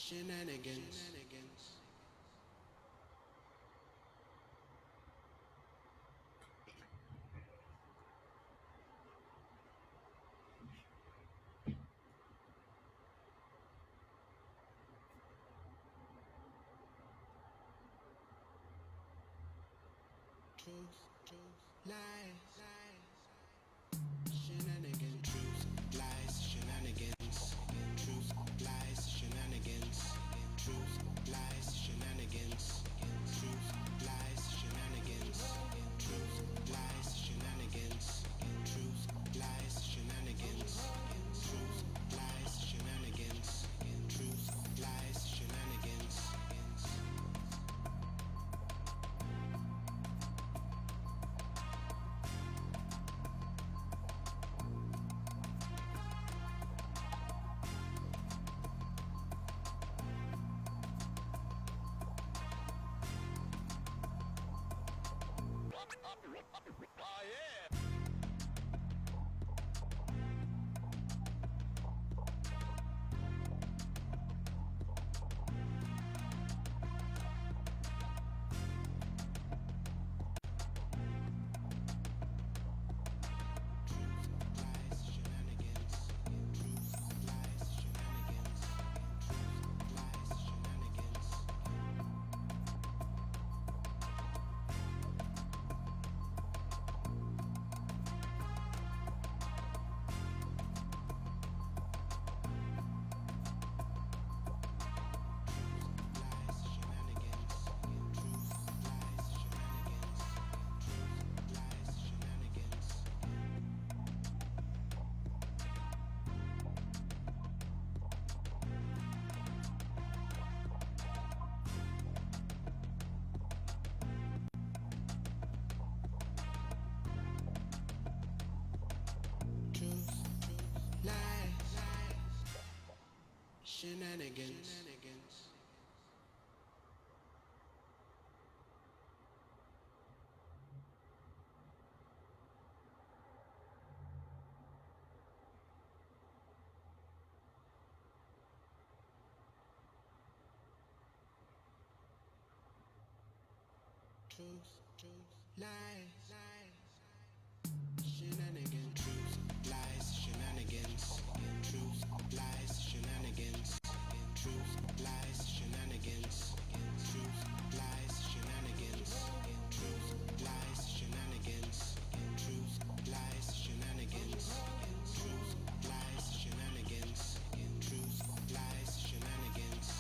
Shenanigans. Truth, lies, shenanigans. Truth, lies, shenanigans. Truth, lies, shenanigans. Truth, lies, shenanigans. Truth, lies, shenanigans. Truth, lies, shenanigans. Truth, lies, shenanigans. Truth, lies, shenanigans. Truth, lies, shenanigans. Shenanigans. Truth, lies, shenanigans. Truth, lies, shenanigans. Truth, lies, shenanigans. Truth, lies, shenanigans. Truth, lies, shenanigans. Truth, lies, shenanigans. Truth, lies, shenanigans. Truth, lies, shenanigans. Truth, lies, shenanigans.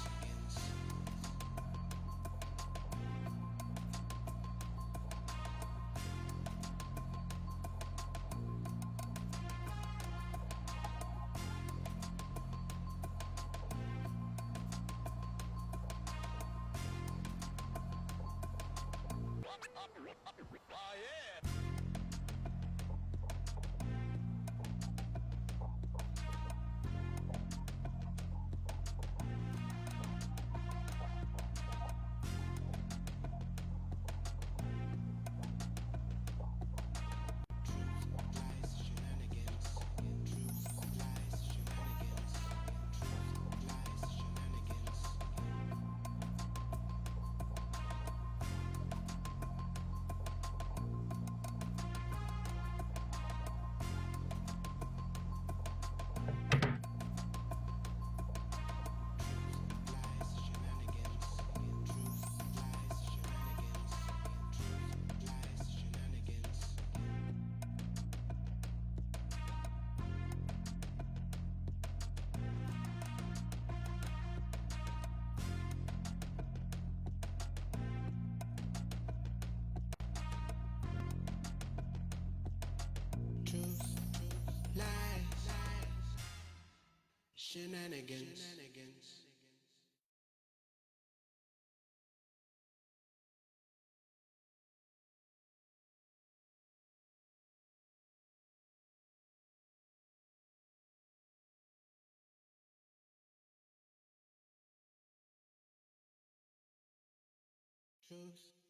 Shenanigans.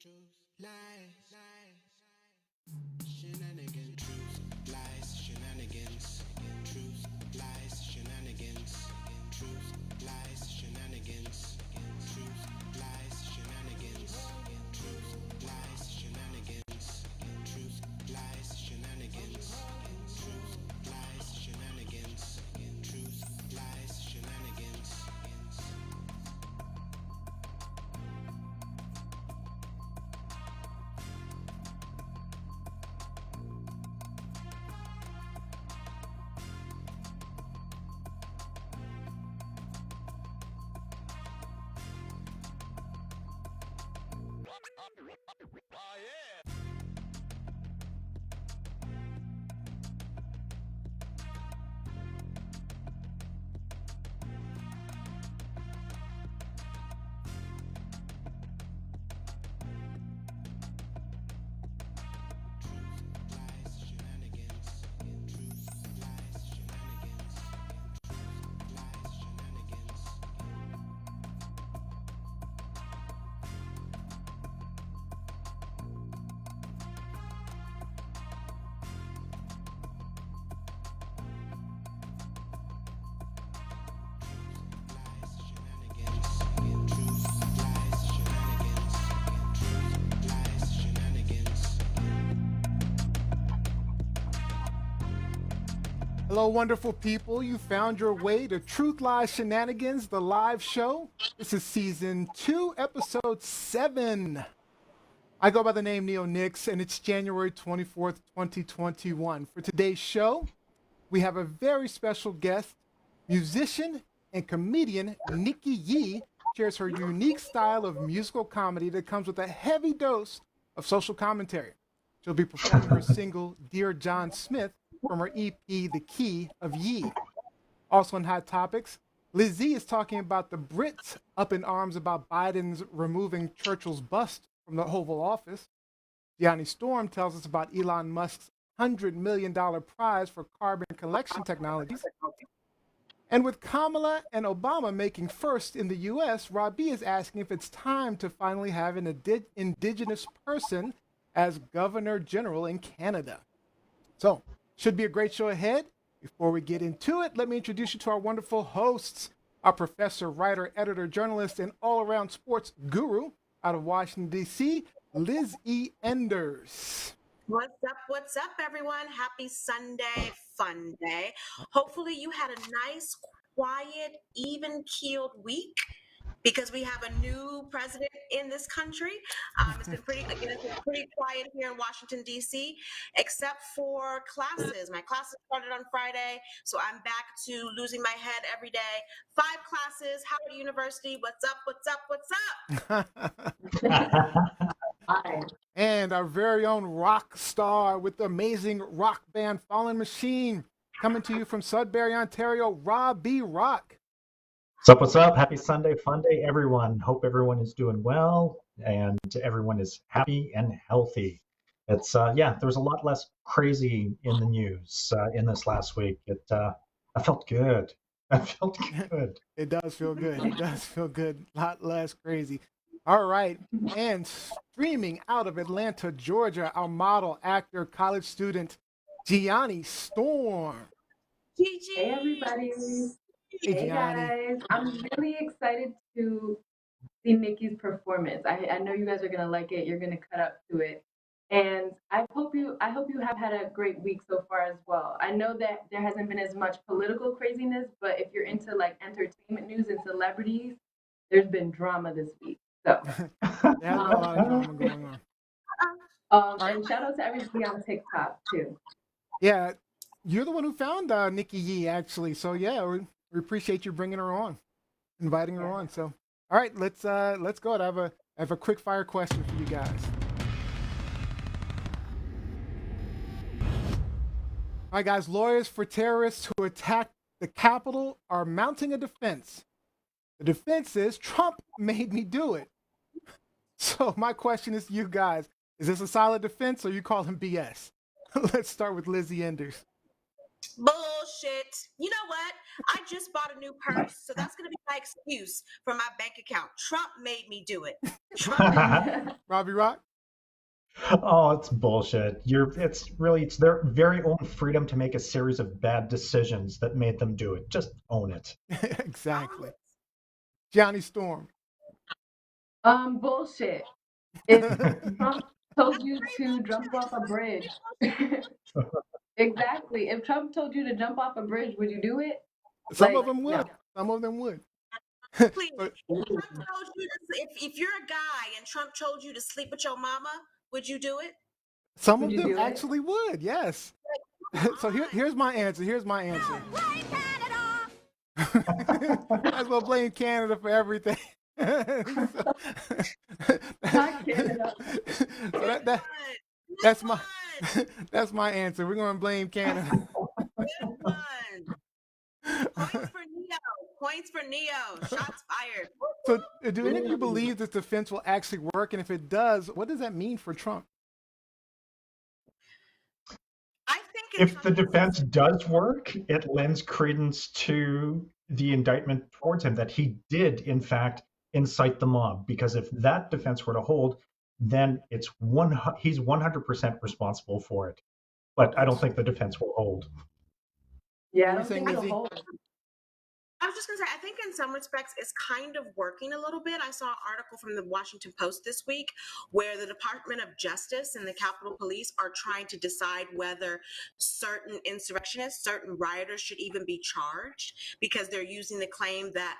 Truth, lies, shenanigans. Truth, lies, shenanigans. Truth, lies, shenanigans. Truth, lies, shenanigans. shenanigans. Truth, lies, shenanigans. Truth, lies, shenanigans. Truth, lies, shenanigans. Truth, lies, shenanigans. Truth, lies, shenanigans. Hello, wonderful people. You found your way to Truth Lies Shenanigans, the live show. This is season 2, episode 7. I go by the name Neo Nix, and it's January 24th, 2021. For today's show, we have a very special guest, musician and comedian Nikki Yee shares her unique style of musical comedy that comes with a heavy dose of social commentary. She'll be performing her single, Dear John Smith, from her EP, The Key of Yee. Also in Hot Topics, Lizzie is talking about the Brits up in arms about Biden's removing Churchill's bust from the Oval Office. Gianni Storm tells us about Elon Musk's $100 million prize for carbon collection technologies. And with Kamala and Obama making first in the U.S., Robbie is asking if it's time to finally have an indigenous person as Governor General in Canada. So, should be a great show ahead. Before we get into it, let me introduce you to our wonderful hosts, our professor, writer, editor, journalist, and all-around sports guru out of Washington, D.C., Liz E. Enders. What's up, everyone? Happy Sunday, fun day. Hopefully you had a nice, quiet, even-keeled week because we have a new president in this country. It's been pretty quiet here in Washington, D.C., except for classes. My classes started on Friday, so I'm back to losing my head every day. 5 classes, Howard University, what's up? Hi. And our very own rock star with the amazing rock band Fallen Machine, coming to you from Sudbury, Ontario, Robbie Rock. What's up? Happy Sunday, fun day, everyone. Hope everyone is doing well and everyone is happy and healthy. It's there was a lot less crazy in the news in this last week. I felt good. I felt good. It does feel good. It does feel good. A lot less crazy. All right. And streaming out of Atlanta, Georgia, our model, actor, college student, Gianni Storm. Gigi. Hey, everybody. Hey, guys. I'm really excited to see Nikki's performance. I know you guys are going to like it. You're going to cut up to it. And I hope you have had a great week so far as well. I know that there hasn't been as much political craziness, but if you're into like entertainment news and celebrities, there's been drama this week. So There's been a lot of drama going on. And shout out to everybody on TikTok too. Yeah, you're the one who found Nikki Yee, actually. So yeah, we appreciate you bringing her on, inviting her on. So all right, let's go. I have a quick fire question for you guys. All right, guys. Lawyers for terrorists who attacked the Capitol are mounting a defense. The defense is Trump made me do it. So my question is to you guys, is this a solid defense or you call him BS? Let's start with Lizzie Enders. Bullshit. You know what? I just bought a new purse, so that's going to be my excuse for my bank account. Trump made me do it. Robbie Rock? Oh, it's bullshit. It's their very own freedom to make a series of bad decisions that made them do it. Just own it. Exactly. Johnny Storm. Bullshit. If Trump told you to jump off a bridge, exactly. If Trump told you to jump off a bridge, would you do it? Some Like, of them would. no. Some of them would. Please, But if Trump told you if you're a guy and Trump told you to sleep with your mama, would you do it? some Would of you them do it? actually would, yes. So here's my answer. Here's my answer. Might as well blame Canada for everything. So, Not Canada. so Good that's my one. that's my answer. We're gonna blame Canada. Good one. Points for Neo. Points for Neo. Shots fired. So do any of you believe this defense will actually work? And if it does, what does that mean for Trump? I think If the defense does work, it lends credence to the indictment towards him that he did, in fact, incite the mob. Because if that defense were to hold, then he's 100% responsible for it. But I don't think the defense will hold. Yeah, I What were don't you saying, think it'll Lizzie? hold. I was just gonna say, I think in some respects it's kind of working a little bit. I saw an article from the Washington Post this week where the Department of Justice and the Capitol Police are trying to decide whether certain insurrectionists, certain rioters should even be charged because they're using the claim that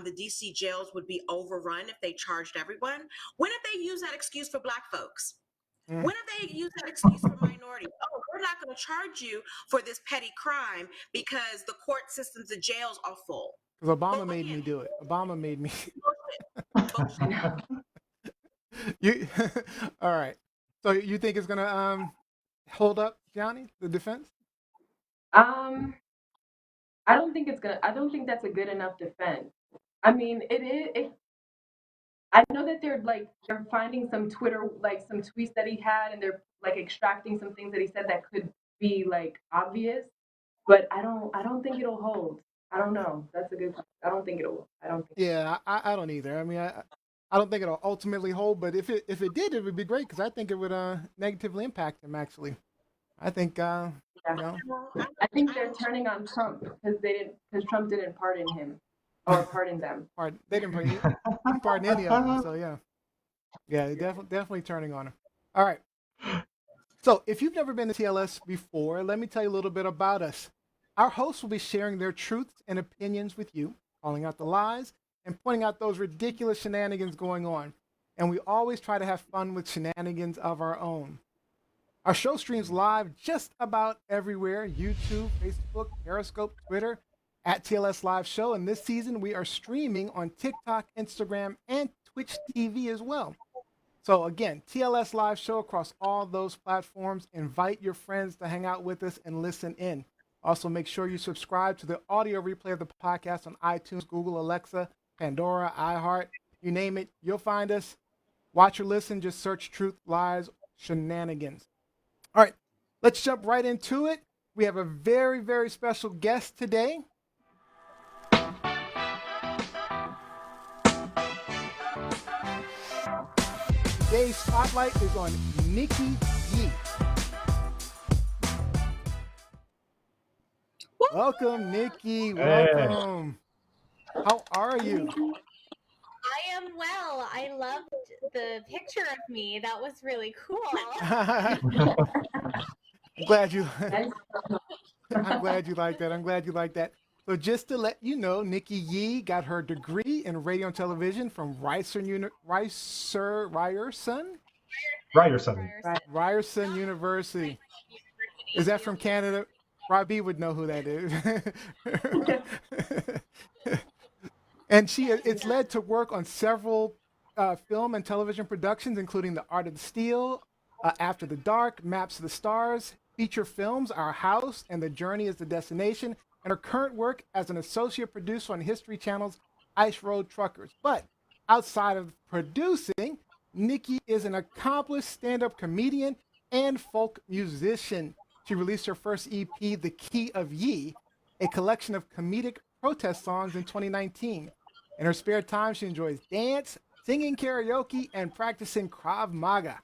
the DC jails would be overrun if they charged everyone. When have they used that excuse for Black folks? When have they used that excuse for minorities? Oh, we're not going to charge you for this petty crime because the court systems, the jails are full. Because Obama But made me do it. Obama made me. Bullshit. You all right? So you think it's gonna hold up, Johnny, the defense? I don't think I don't think that's a good enough defense. I mean, it is. I know that they're finding some some tweets that he had, and they're like extracting some things that he said that could be like obvious. But I don't think it'll hold. I don't know. That's a good question. I don't think it'll. I don't think. Yeah, I don't either. I mean, I don't think it'll ultimately hold, but if it did, it would be great because I think it would negatively impact him. Actually, I think Yeah. you know, I think they're turning on Trump because Trump didn't pardon him or pardon them. they didn't pardon any of them. So yeah, definitely turning on him. All right. So if you've never been to TLS before, let me tell you a little bit about us. Our hosts will be sharing their truths and opinions with you, calling out the lies, and pointing out those ridiculous shenanigans going on. And we always try to have fun with shenanigans of our own. Our show streams live just about everywhere: YouTube, Facebook, Periscope, Twitter, at TLS Live Show. And this season, we are streaming on TikTok, Instagram, and Twitch TV as well. So again, TLS Live Show across all those platforms. Invite your friends to hang out with us and listen in. Also, make sure you subscribe to the audio replay of the podcast on iTunes, Google, Alexa, Pandora, iHeart, you name it, you'll find us. Watch or listen, just search Truth, Lies, Shenanigans. All right, let's jump right into it. We have a very, very special guest today. Today's spotlight is on Nikki Yee. Welcome, Nikki. Welcome. How are you? I am well. I loved the picture of me. That was really cool. I'm glad you like that. I'm glad you like that. So just to let you know, Nikki Yee got her degree in radio and television from Ryerson University. Is that from Canada? Robbie would know who that is. And it's led to work on several film and television productions, including The Art of the Steal, After the Dark, Maps of the Stars, feature films, Our House, and The Journey is the Destination, and her current work as an associate producer on History Channel's Ice Road Truckers. But outside of producing, Nikki is an accomplished stand-up comedian and folk musician. She released her first EP, The Key of Yee, a collection of comedic protest songs in 2019. In her spare time, she enjoys dance, singing karaoke, and practicing Krav Maga.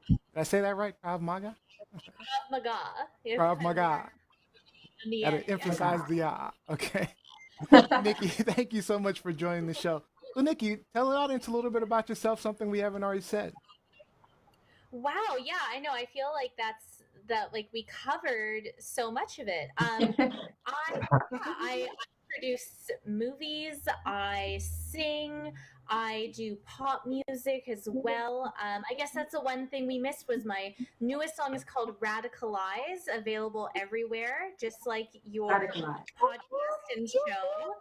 Did I say that right? Krav Maga? Krav Maga. Krav Maga. Yeah, Gotta emphasize the okay. Nikki, thank you so much for joining the show. So, Nikki, tell the audience a little bit about yourself, something we haven't already said. Wow, yeah, I know. I feel like like we covered so much of it. I produce movies, I sing, I do pop music as well. I guess that's the one thing we missed was my newest song is called Radicalize, available everywhere, just like your Radicalize. podcast and show.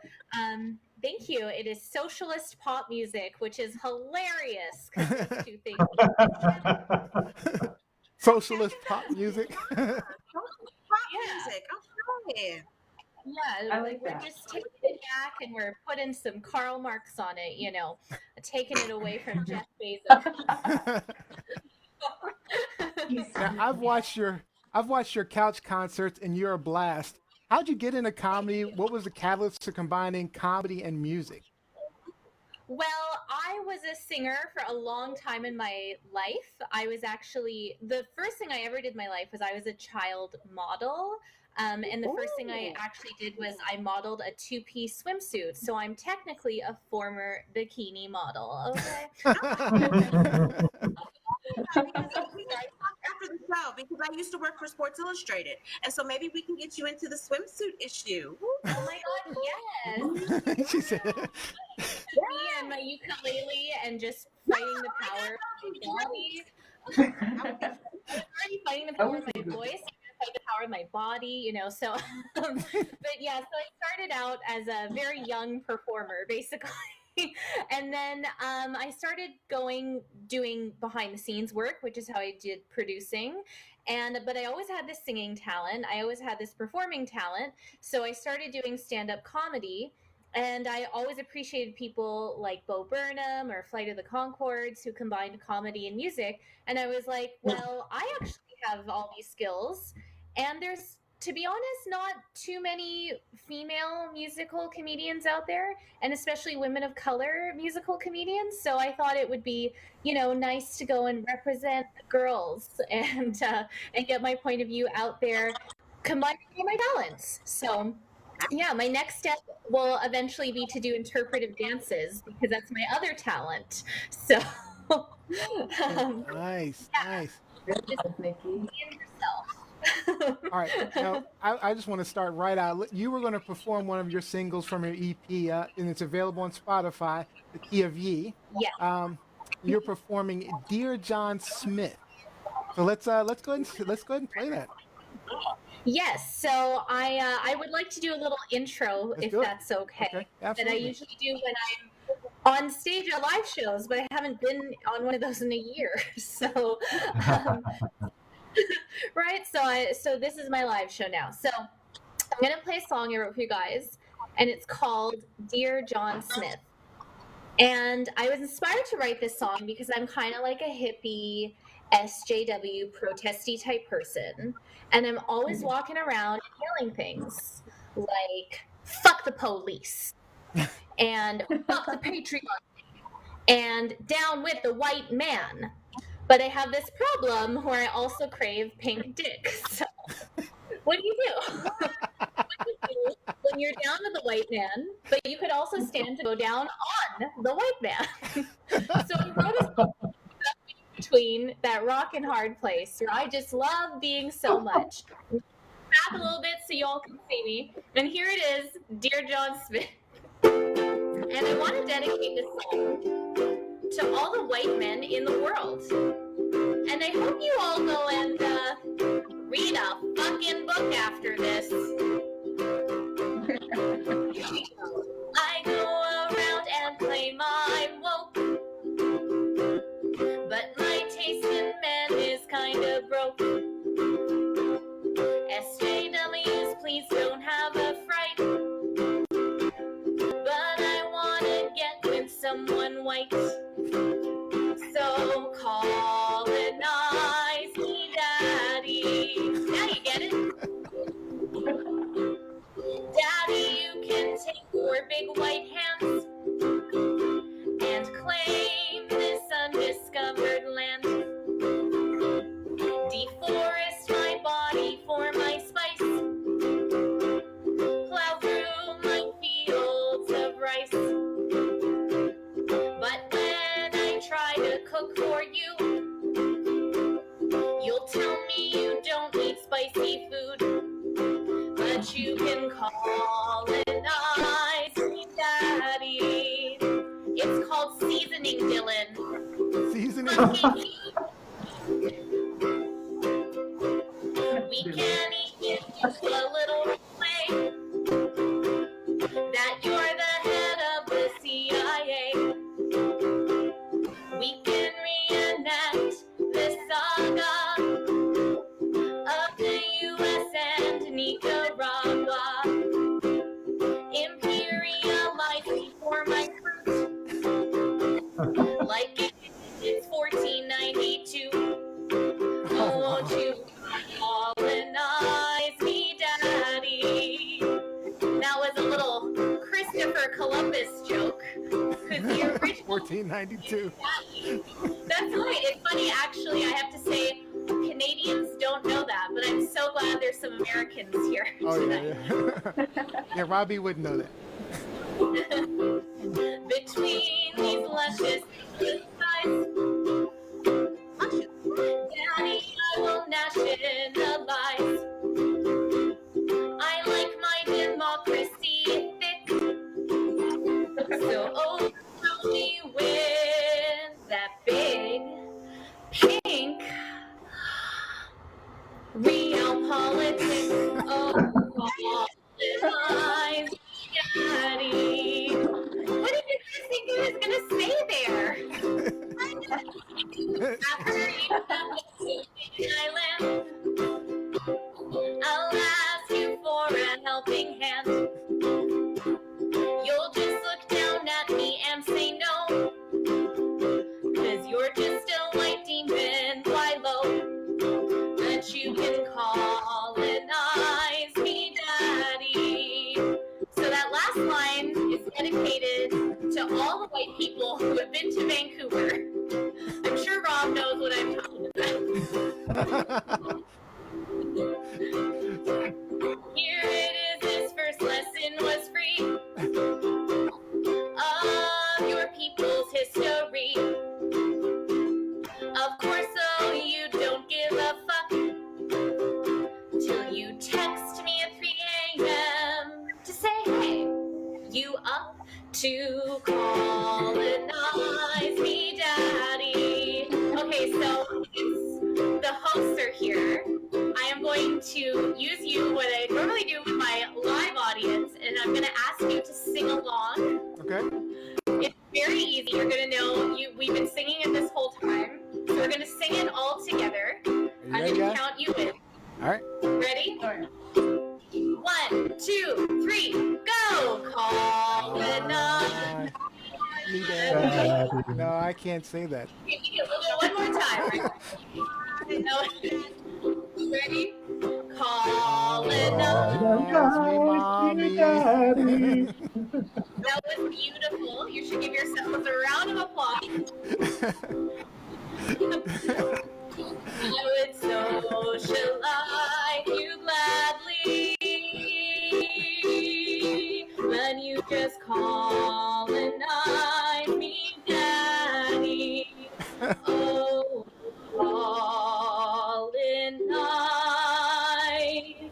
Thank you. It is socialist pop music, which is hilarious because those two things. Socialist pop music. Pop music. Okay. Yeah, I like we're that. just taking it back and we're putting some Karl Marx on it, taking it away from Jeff Bezos. Now, I've watched your couch concerts, and you're a blast. How'd you get into comedy? What was the catalyst to combining comedy and music? Well, I was a singer for a long time in my life. I was actually, the first thing I ever did in my life was I was a child model. And the first thing I actually did was I modeled a two-piece swimsuit. So I'm technically a former bikini model. Okay. After the show, because I used to work for Sports Illustrated, and so maybe we can get you into the swimsuit issue. Oh my God, yes! She said. Me and my ukulele and just fighting the power of my body. I was already fighting the power of my voice. Fight the power of my body, so but yeah, so I started out as a very young performer basically. And then I started doing behind the scenes work, which is how I did producing. But I always had this singing talent. I always had this performing talent. So I started doing stand-up comedy. And I always appreciated people like Bo Burnham or Flight of the Conchords who combined comedy and music. And I was like, well, I actually have all these skills. And there's, to be honest, not too many female musical comedians out there, and especially women of color musical comedians. So I thought it would be, nice to go and represent the girls and get my point of view out there, combining all my talents. So yeah, my next step will eventually be to do interpretive dances because that's my other talent. So Nice. Nikki. All right. Now, I just want to start right out. You were going to perform one of your singles from your EP, and it's available on Spotify, The Key of Ye. Yeah. You're performing "Dear John Smith." So let's go ahead and play that. Yes. So I would like to do a little intro, if that's okay. Okay. That Absolutely. I usually do when I'm on stage at live shows, but I haven't been on one of those in a year. So. Right, so this is my live show now. So I'm gonna play a song I wrote for you guys, and it's called "Dear John Smith." And I was inspired to write this song because I'm kind of like a hippie, SJW, protesty type person, and I'm always walking around yelling things like "fuck the police" and "fuck the patriarchy" and "down with the white man." But I have this problem where I also crave pink dick. So what do you do? What do you do when you're down with the white man, but you could also stand to go down on the white man? So I wrote a song between that rock and hard place where I just love being so much. Back a little bit so y'all can see me. And here it is, "Dear John Smith." And I want to dedicate this song to all the white men in the world. And I hope you all go and read a fucking book after this. I go around and claim I'm woke, but my taste in men is kinda broke. SJWs, please don't have a fright, but I wanna get with someone white. So colonize me, daddy. Now you get it? Daddy, you can take your big white hands and claim this undiscovered land. Deforest my body for my spice. Plow through my fields of rice. We can eat a little play that you're the head of the CIA. We can reenact the saga of the U.S. and Nicaragua. Imperialize before my fruit, like it's 1492. Won't you colonize me, Daddy? That was a little Christopher Columbus joke. Because the original 1492. That's right. It's funny, actually. I have to say, Canadians don't know that, but I'm so glad there's some Americans here Oh tonight. yeah. Yeah, Robbie would know that. Between these luscious thighs, Daddy, I will nationalize. I like my democracy thick, so overwhelm me with that big pink real politics. Oh, colonize, Daddy. What did you guys think he was gonna say there? After you have the island, I'll ask you for a helping hand. You'll just look down at me and say no, 'cause you're just a white demon, Philo. But you can colonize me, Daddy. So that last line is dedicated to all the white people who have been to Vancouver. I'm sure Rob knows what I'm talking about. Here it is, this first lesson was free of your people's history. Of course, though, you don't give a fuck till you text me at 3 a.m. to say, hey, you up to colonize me, Daddy? Okay, so the hosts are here. I am going to use you what I normally do with my live audience, and I'm going to ask you to sing along. Okay. It's very easy. You're going to know we've been singing it this whole time. So we're going to sing it all together. I'm going to count you in. All right. Ready? Sure. 1, 2, 3, go! Colonize. Me, Daddy. No, I can't say that. One more time. Ready? Colonize. Me, mommy. That was beautiful. You should give yourselves a round of applause. I would socialize you gladly, but you just colonize me, Daddy. Oh, colonize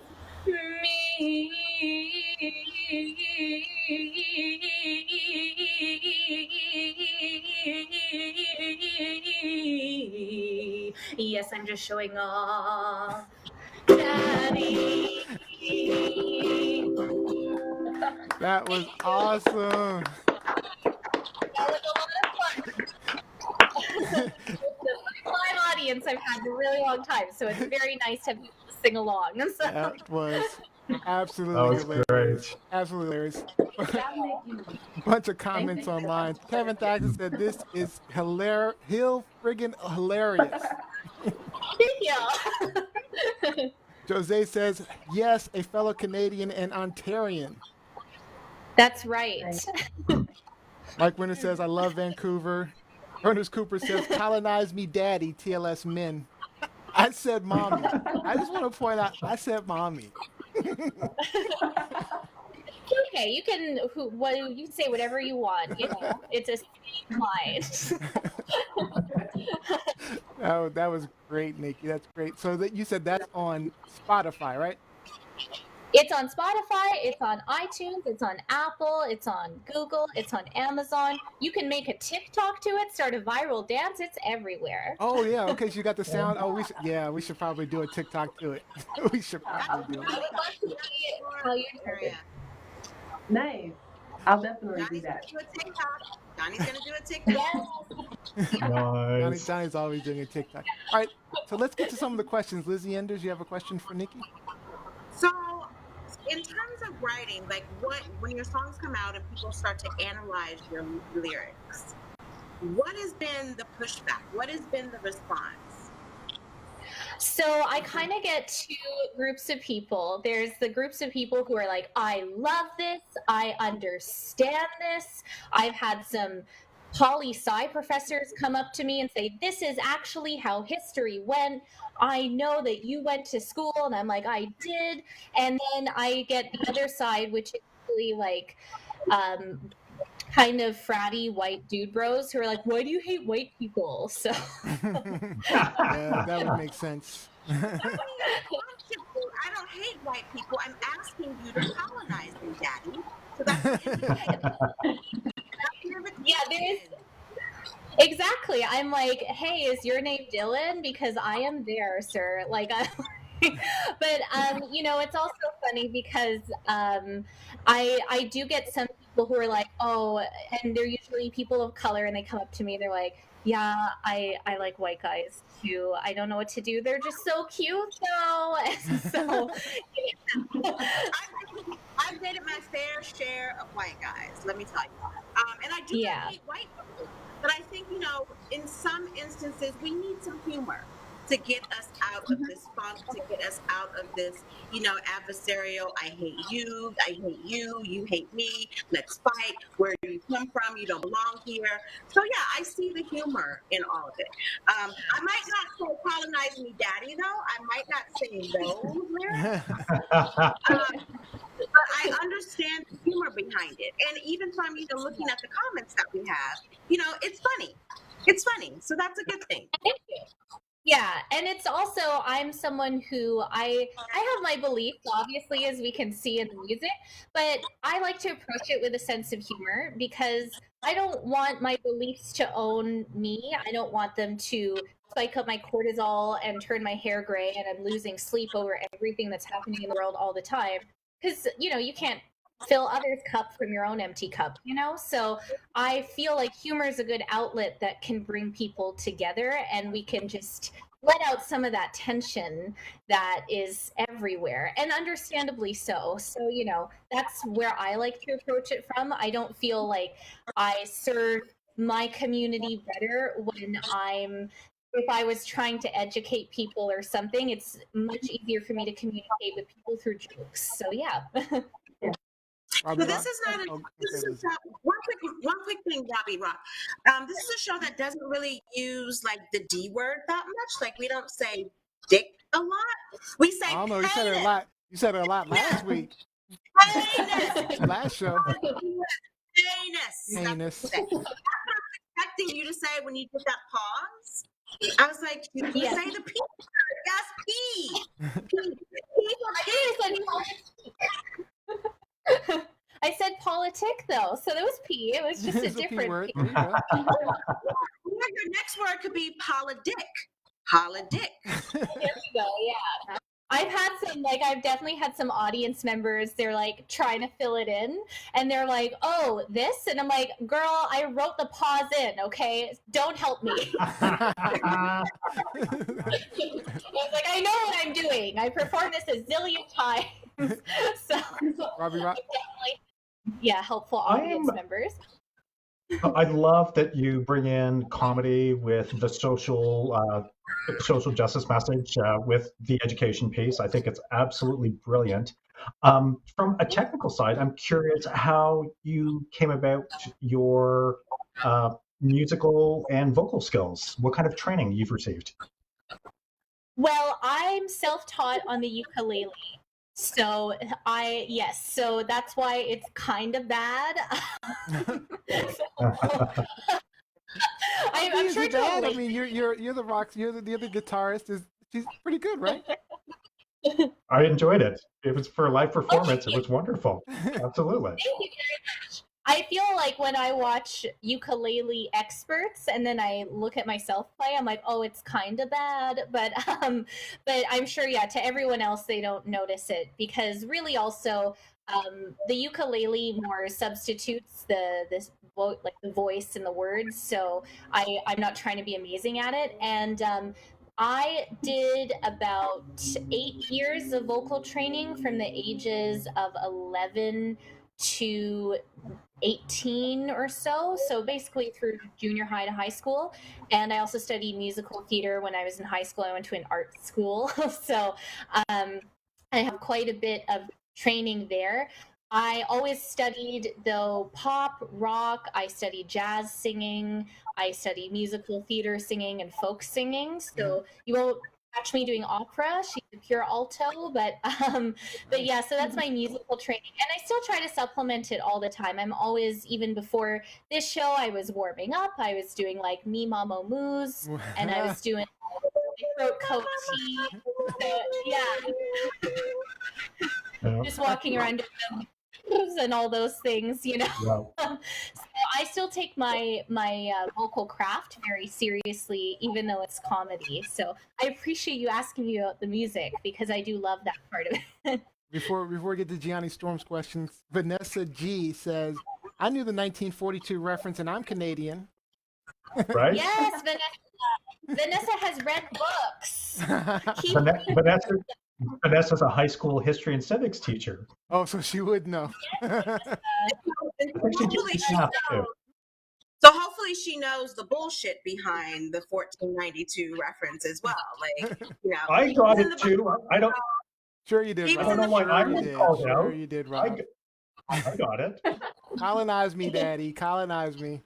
me. Yes, I'm just showing off, Daddy. That was awesome. That was a lot of fun. It's the live audience I've had in a really long time, so it's very nice to have people to sing along. So. That was absolutely That was hilarious. great. Absolutely hilarious. Bunch of comments online. Kevin Thaxton said this is friggin' hilarious. Thank you. Jose says, yes, a fellow Canadian and Ontarian. That's right. Mike Winter says, I love Vancouver. Ernest Cooper says, colonize me, Daddy, TLS men. I said mommy. I just want to point out, I said mommy. Okay, you can you say whatever you want. You know, it's a line. That was great, Nikki. That's great. So that you said that's on Spotify, right? It's on Spotify, it's on iTunes, it's on Apple, it's on Google, it's on Amazon. You can make a TikTok to it, start a viral dance. It's everywhere. Oh yeah, okay. So you got the sound. Oh, we should probably do a TikTok to it. We should probably do I it. would love to see it. How you do it. Nice. I'll definitely do Johnny's gonna that. do a TikTok. Johnny's gonna do a TikTok. Nice. Johnny's always doing a TikTok. All right, so let's get to some of the questions. Lizzie Enders, you have a question for Nikki? So, in terms of writing, like when your songs come out and people start to analyze your lyrics, what has been the pushback? What has been the response? So I kind of get two groups of people. There's the groups of people who are like, I love this. I understand this. I've had some poli-sci professors come up to me and say, this is actually how history went. I know that you went to school. And I'm like, I did. And then I get the other side, which is really like kind of fratty white dude bros who are like, why do you hate white people? So Yeah, that would make sense. I don't hate white people. I'm asking you to colonize them, Daddy. So that's yeah, there's exactly. I'm like, hey, is your name Dylan? Because I am there, sir. Like, but you know, it's also funny because I do get some people who are like, oh, and they're usually people of color, and they come up to me, they're like, yeah, I like white guys too. I don't know what to do. They're just so cute though. So I've dated my fair share of white guys, let me tell you. And I do not hate white people, but I think, you know, in some instances, we need some humor to get us out of this funk, to get us out of this, you know, adversarial, I hate you, you hate me, let's fight, where do you come from, you don't belong here. So yeah, I see the humor in all of it. I might not say colonize me daddy though, I might not say those lyrics. But I understand the humor behind it. And even from, you know, looking at the comments that we have, you know, it's funny. It's funny. So that's a good thing. Thank you. Yeah, and it's also, I'm someone who I have my beliefs, obviously, as we can see in the music, but I like to approach it with a sense of humor because I don't want my beliefs to own me. I don't want them to spike up my cortisol and turn my hair gray and I'm losing sleep over everything that's happening in the world all the time. Because, you know, you can't fill others' cup from your own empty cup, you know? So I feel like humor is a good outlet that can bring people together and we can just let out some of that tension that is everywhere, and understandably so. So, you know, that's where I like to approach it from. I don't feel like I serve my community better when if I was trying to educate people or something. It's much easier for me to communicate with people through jokes. So yeah. So this is not one quick thing, Robbie Rock. This is a show that doesn't really use like the D word that much. Like we don't say dick a lot. We say I don't know. You said it a lot. You said it a lot last week. Last show. Heinous. That's what I'm expecting you to say when you did that pause. I was like, you say the P word. Yes, P. I said politic though, so there was P. It was just a different word. P. Your next word could be polidic. Polidic. There we go. Yeah. I've definitely had some audience members, they're like trying to fill it in and they're like, oh, this? And I'm like, girl, I wrote the pause in, okay? Don't help me. I was like, I know what I'm doing. I performed this a zillion times. So Robbie Rock. Helpful audience members. I love that you bring in comedy with the social justice message with the education piece. I think it's absolutely brilliant. From a technical side, I'm curious how you came about your musical and vocal skills. What kind of training you've received? Well, I'm self-taught on the ukulele. So so that's why it's kind of bad. I'm sure bad. I mean, you're the rock. You're the other guitarist. She's pretty good, right? I enjoyed it. It was for a live performance. It was wonderful. Absolutely. Thank you very much. I feel like when I watch ukulele experts and then I look at myself play, I'm like, oh, it's kind of bad, but I'm sure, yeah, to everyone else they don't notice it because really also the ukulele more substitutes like the voice and the words. So I'm not trying to be amazing at it, and I did about 8 years of vocal training from the ages of 11 to 18 or so. So basically through junior high to high school. And I also studied musical theater when I was in high school. I went to an art school. So um, I have quite a bit of training there. I always studied, though, pop, rock. I studied jazz singing. I studied musical theater singing and folk singing. So you won't catch me doing opera. She's a pure alto, but yeah. So that's my musical training, and I still try to supplement it all the time. I'm always, even before this show, I was warming up. I was doing like me mamo moos, and I was doing throat coat tea. So, yeah, Yeah. just walking around and all those things, you know. Yeah. So I still take my vocal craft very seriously, even though it's comedy. So I appreciate you asking me about the music because I do love that part of it. Before we get to Gianni Storm's questions, Vanessa G says, "I knew the 1942 reference, and I'm Canadian." Right? Yes, Vanessa has read books. Vanessa's a high school history and civics teacher. Oh, so she would know. I think she Hopefully just she have to. knows. So hopefully she knows the bullshit behind the 1492 reference as well. Like, you know, I got it too. I don't. Sure you did, He was Rob. in the I don't know why I Sure you was did. called Sure out. you did, Rob. I got it. Colonize me, Daddy. Colonize me.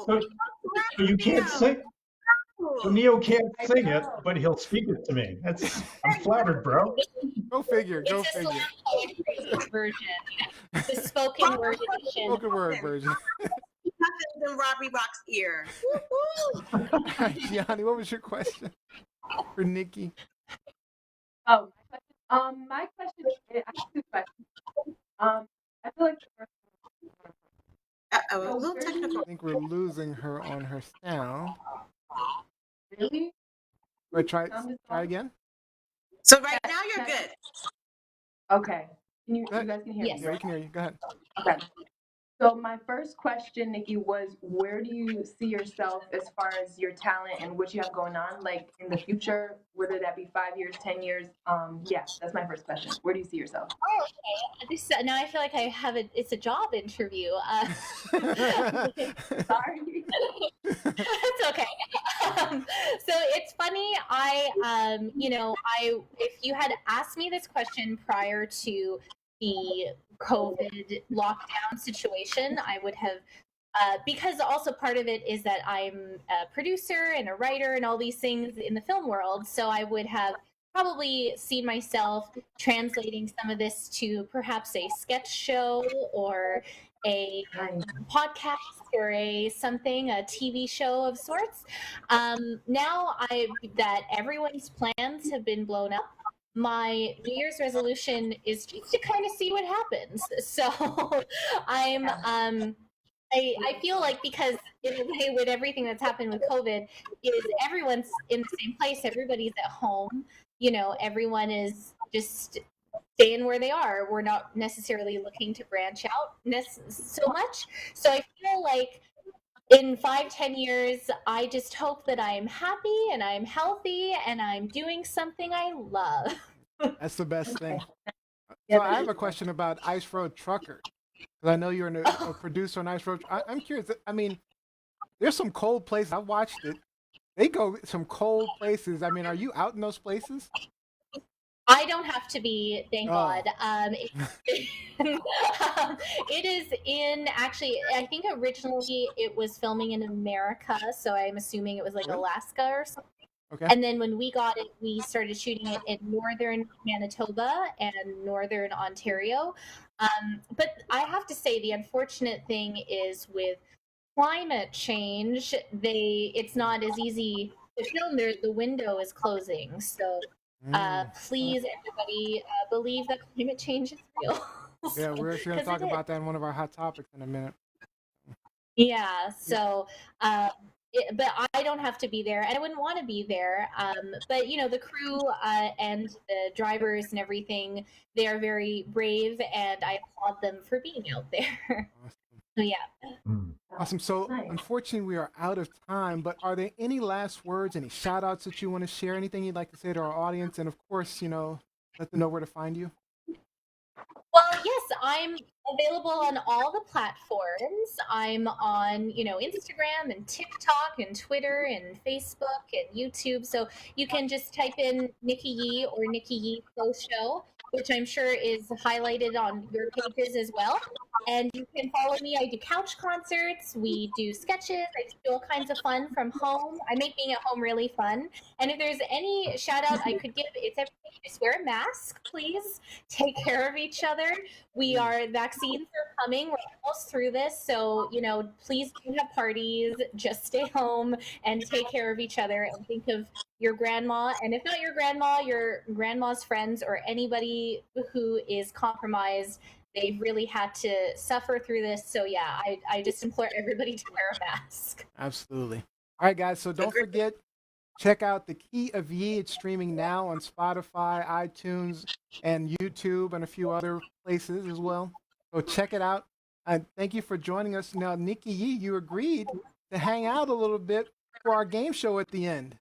So you can't sing. So Neo can't sing it, but he'll speak it to me. I'm flattered, bro. Go figure. Go It's a figure. slam poetry version, the spoken word edition. Spoken word version. Nothing's in Robbie Rock's ear. Gianni, what was your question for Nikki? Oh, my question is, I have two questions. I feel like the first Uh-oh, a little technical. I think we're losing her on her sound. really? Wait, try again. So right now you're good. Okay. You guys can hear Yes. me? Yeah, we can hear you. Go ahead. Okay. So my first question, Nikki, was where do you see yourself as far as your talent and what you have going on, like in the future, whether that be 5 years, 10 years? Yeah, that's my first question. Where do you see yourself? Oh, okay. Now I feel like I have it's a job interview. Sorry. It's okay. So it's funny. If you had asked me this question prior to the COVID lockdown situation, I would have, because also part of it is that I'm a producer and a writer and all these things in the film world. So I would have probably seen myself translating some of this to perhaps a sketch show or a podcast or a TV show of sorts. Now that everyone's plans have been blown up, my New Year's resolution is just to kind of see what happens. So I feel like, because in a way with everything that's happened with COVID is everyone's in the same place, everybody's at home, everyone is just staying where they are. We're not necessarily looking to branch out so much. So I feel like in 5-10 years, I just hope that I'm happy and I'm healthy and I'm doing something I love. That's the best thing. So I have a question about Ice Road Trucker. Because I know you're a producer on Ice Road. I'm curious. I mean, there's some cold places. I watched it. They go some cold places. I mean, are you out in those places? I don't have to be, thank God. It is actually, I think originally it was filming in America, so I'm assuming it was like Alaska or something. Okay. And then when we got it, we started shooting it in northern Manitoba and northern Ontario. But I have to say, the unfortunate thing is with climate change, it's not as easy the film, the window is closing. So please, everybody, believe that climate change is real. Yeah, we're actually going to talk it about that in one of our hot topics in a minute. Yeah. So, but I don't have to be there, and I wouldn't want to be there. But the crew and the drivers and everything, they are very brave, and I applaud them for being out there. So yeah. Awesome. So, Nice. unfortunately, we are out of time, but are there any last words, any shout outs that you want to share, anything you'd like to say to our audience? And of course, let them know where to find you. Well, yes, I'm available on all the platforms. I'm on, Instagram and TikTok and Twitter and Facebook and YouTube. So you can just type in Nikki Yee or Nikki Yee Show, which I'm sure is highlighted on your pages as well. And you can follow me. I do couch concerts. We do sketches. I do all kinds of fun from home. I make being at home really fun. And if there's any shout out I could give, it's everything. Just wear a mask, please. Take care of each other. Vaccines are coming. We're almost through this. So, please don't have parties. Just stay home and take care of each other and think of your grandma. And if not your grandma, your grandma's friends or anybody who is compromised. They've really had to suffer through this. So yeah, I just implore everybody to wear a mask. Absolutely. All right, guys. So don't forget, check out The Key of Ye. It's streaming now on Spotify, iTunes, and YouTube, and a few other places as well. So check it out. And thank you for joining us. Now, Nikki Yee, you agreed to hang out a little bit for our game show at the end.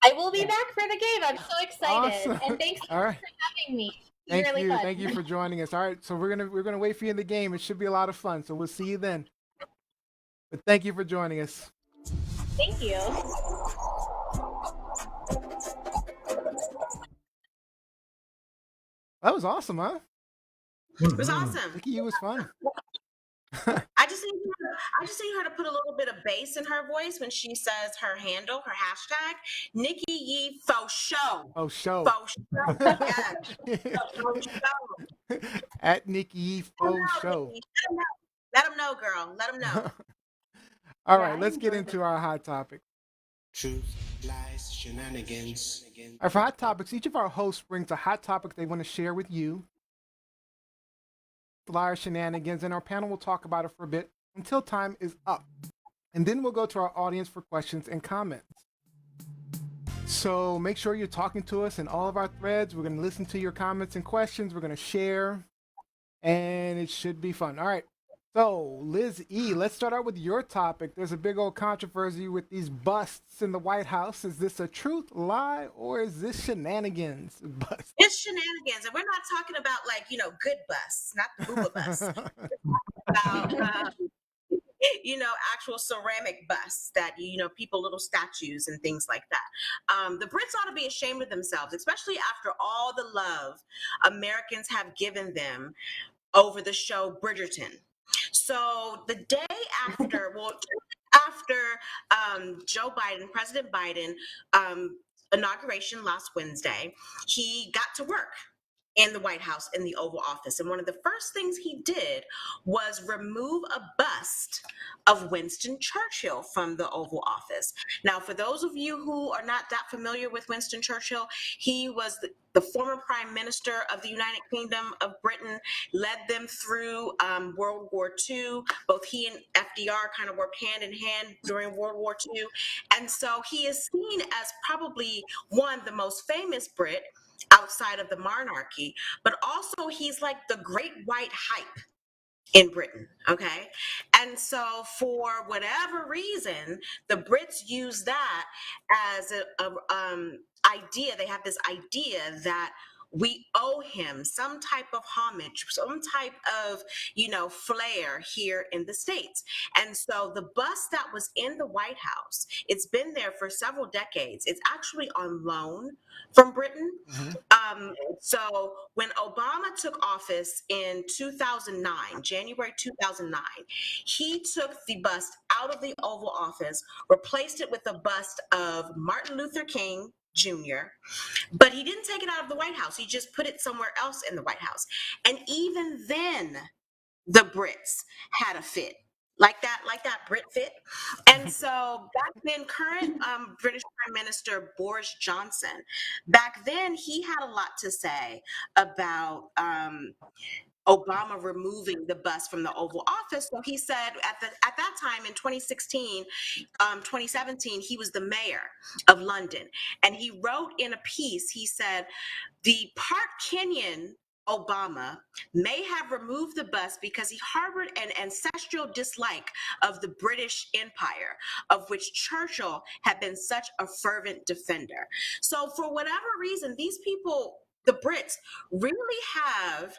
I will be back for the game. I'm so excited. Awesome. And thanks for having me. Thank you for joining us. All right, so we're gonna wait for you in the game. It should be a lot of fun. So we'll see you then. But thank you for joining us. Thank you. That was awesome, huh? It was awesome. Nikki, it was fun. I just need her to put a little bit of bass in her voice when she says her handle, her hashtag, Nikki Yee Faux Show. Oh, show. Faux Show. Yes. Faux Show. At Nikki Yee Faux Show. Let them know, girl. Let them know. All right, let's get into our hot topic. Truth, lies, shenanigans. All right, for hot topics, each of our hosts brings a hot topic they want to share with you. Liar shenanigans, and our panel will talk about it for a bit until time is up. And then we'll go to our audience for questions and comments. So make sure you're talking to us in all of our threads. We're going to listen to your comments and questions. We're going to share, and it should be fun. All right. So, Liz E., let's start out with your topic. There's a big old controversy with these busts in the White House. Is this a truth, lie, or is this shenanigans? Bust. It's shenanigans, and we're not talking about good busts, not the booba bust. About actual ceramic busts that people, little statues and things like that. The Brits ought to be ashamed of themselves, especially after all the love Americans have given them over the show Bridgerton. So the day after, Joe Biden, President Biden, inauguration last Wednesday, he got to work in the White House, in the Oval Office. And one of the first things he did was remove a bust of Winston Churchill from the Oval Office. Now, for those of you who are not that familiar with Winston Churchill, he was the former Prime Minister of the United Kingdom of Britain, led them through World War II. Both he and FDR kind of worked hand in hand during World War II. And so he is seen as probably the most famous Brit outside of the monarchy, but also he's like the great white hype in Britain, okay? And so for whatever reason, the Brits use that as a idea. They have this idea that we owe him some type of homage, some type of, flair here in the States. And so the bust that was in the White House, it's been there for several decades. It's actually on loan from Britain. Mm-hmm. So when Obama took office in 2009, January 2009, he took the bust out of the Oval Office, replaced it with a bust of Martin Luther King Jr., but he didn't take it out of the White House. He just put it somewhere else in the White House. And even then, the Brits had a fit like that Brit fit. And so back then, current British Prime Minister Boris Johnson, back then he had a lot to say about Obama removing the bust from the Oval Office. So he said at that time in 2016, 2017, he was the mayor of London, and he wrote in a piece. He said the part Kenyan Obama may have removed the bust because he harbored an ancestral dislike of the British Empire, of which Churchill had been such a fervent defender. So, for whatever reason, these people, the Brits, really have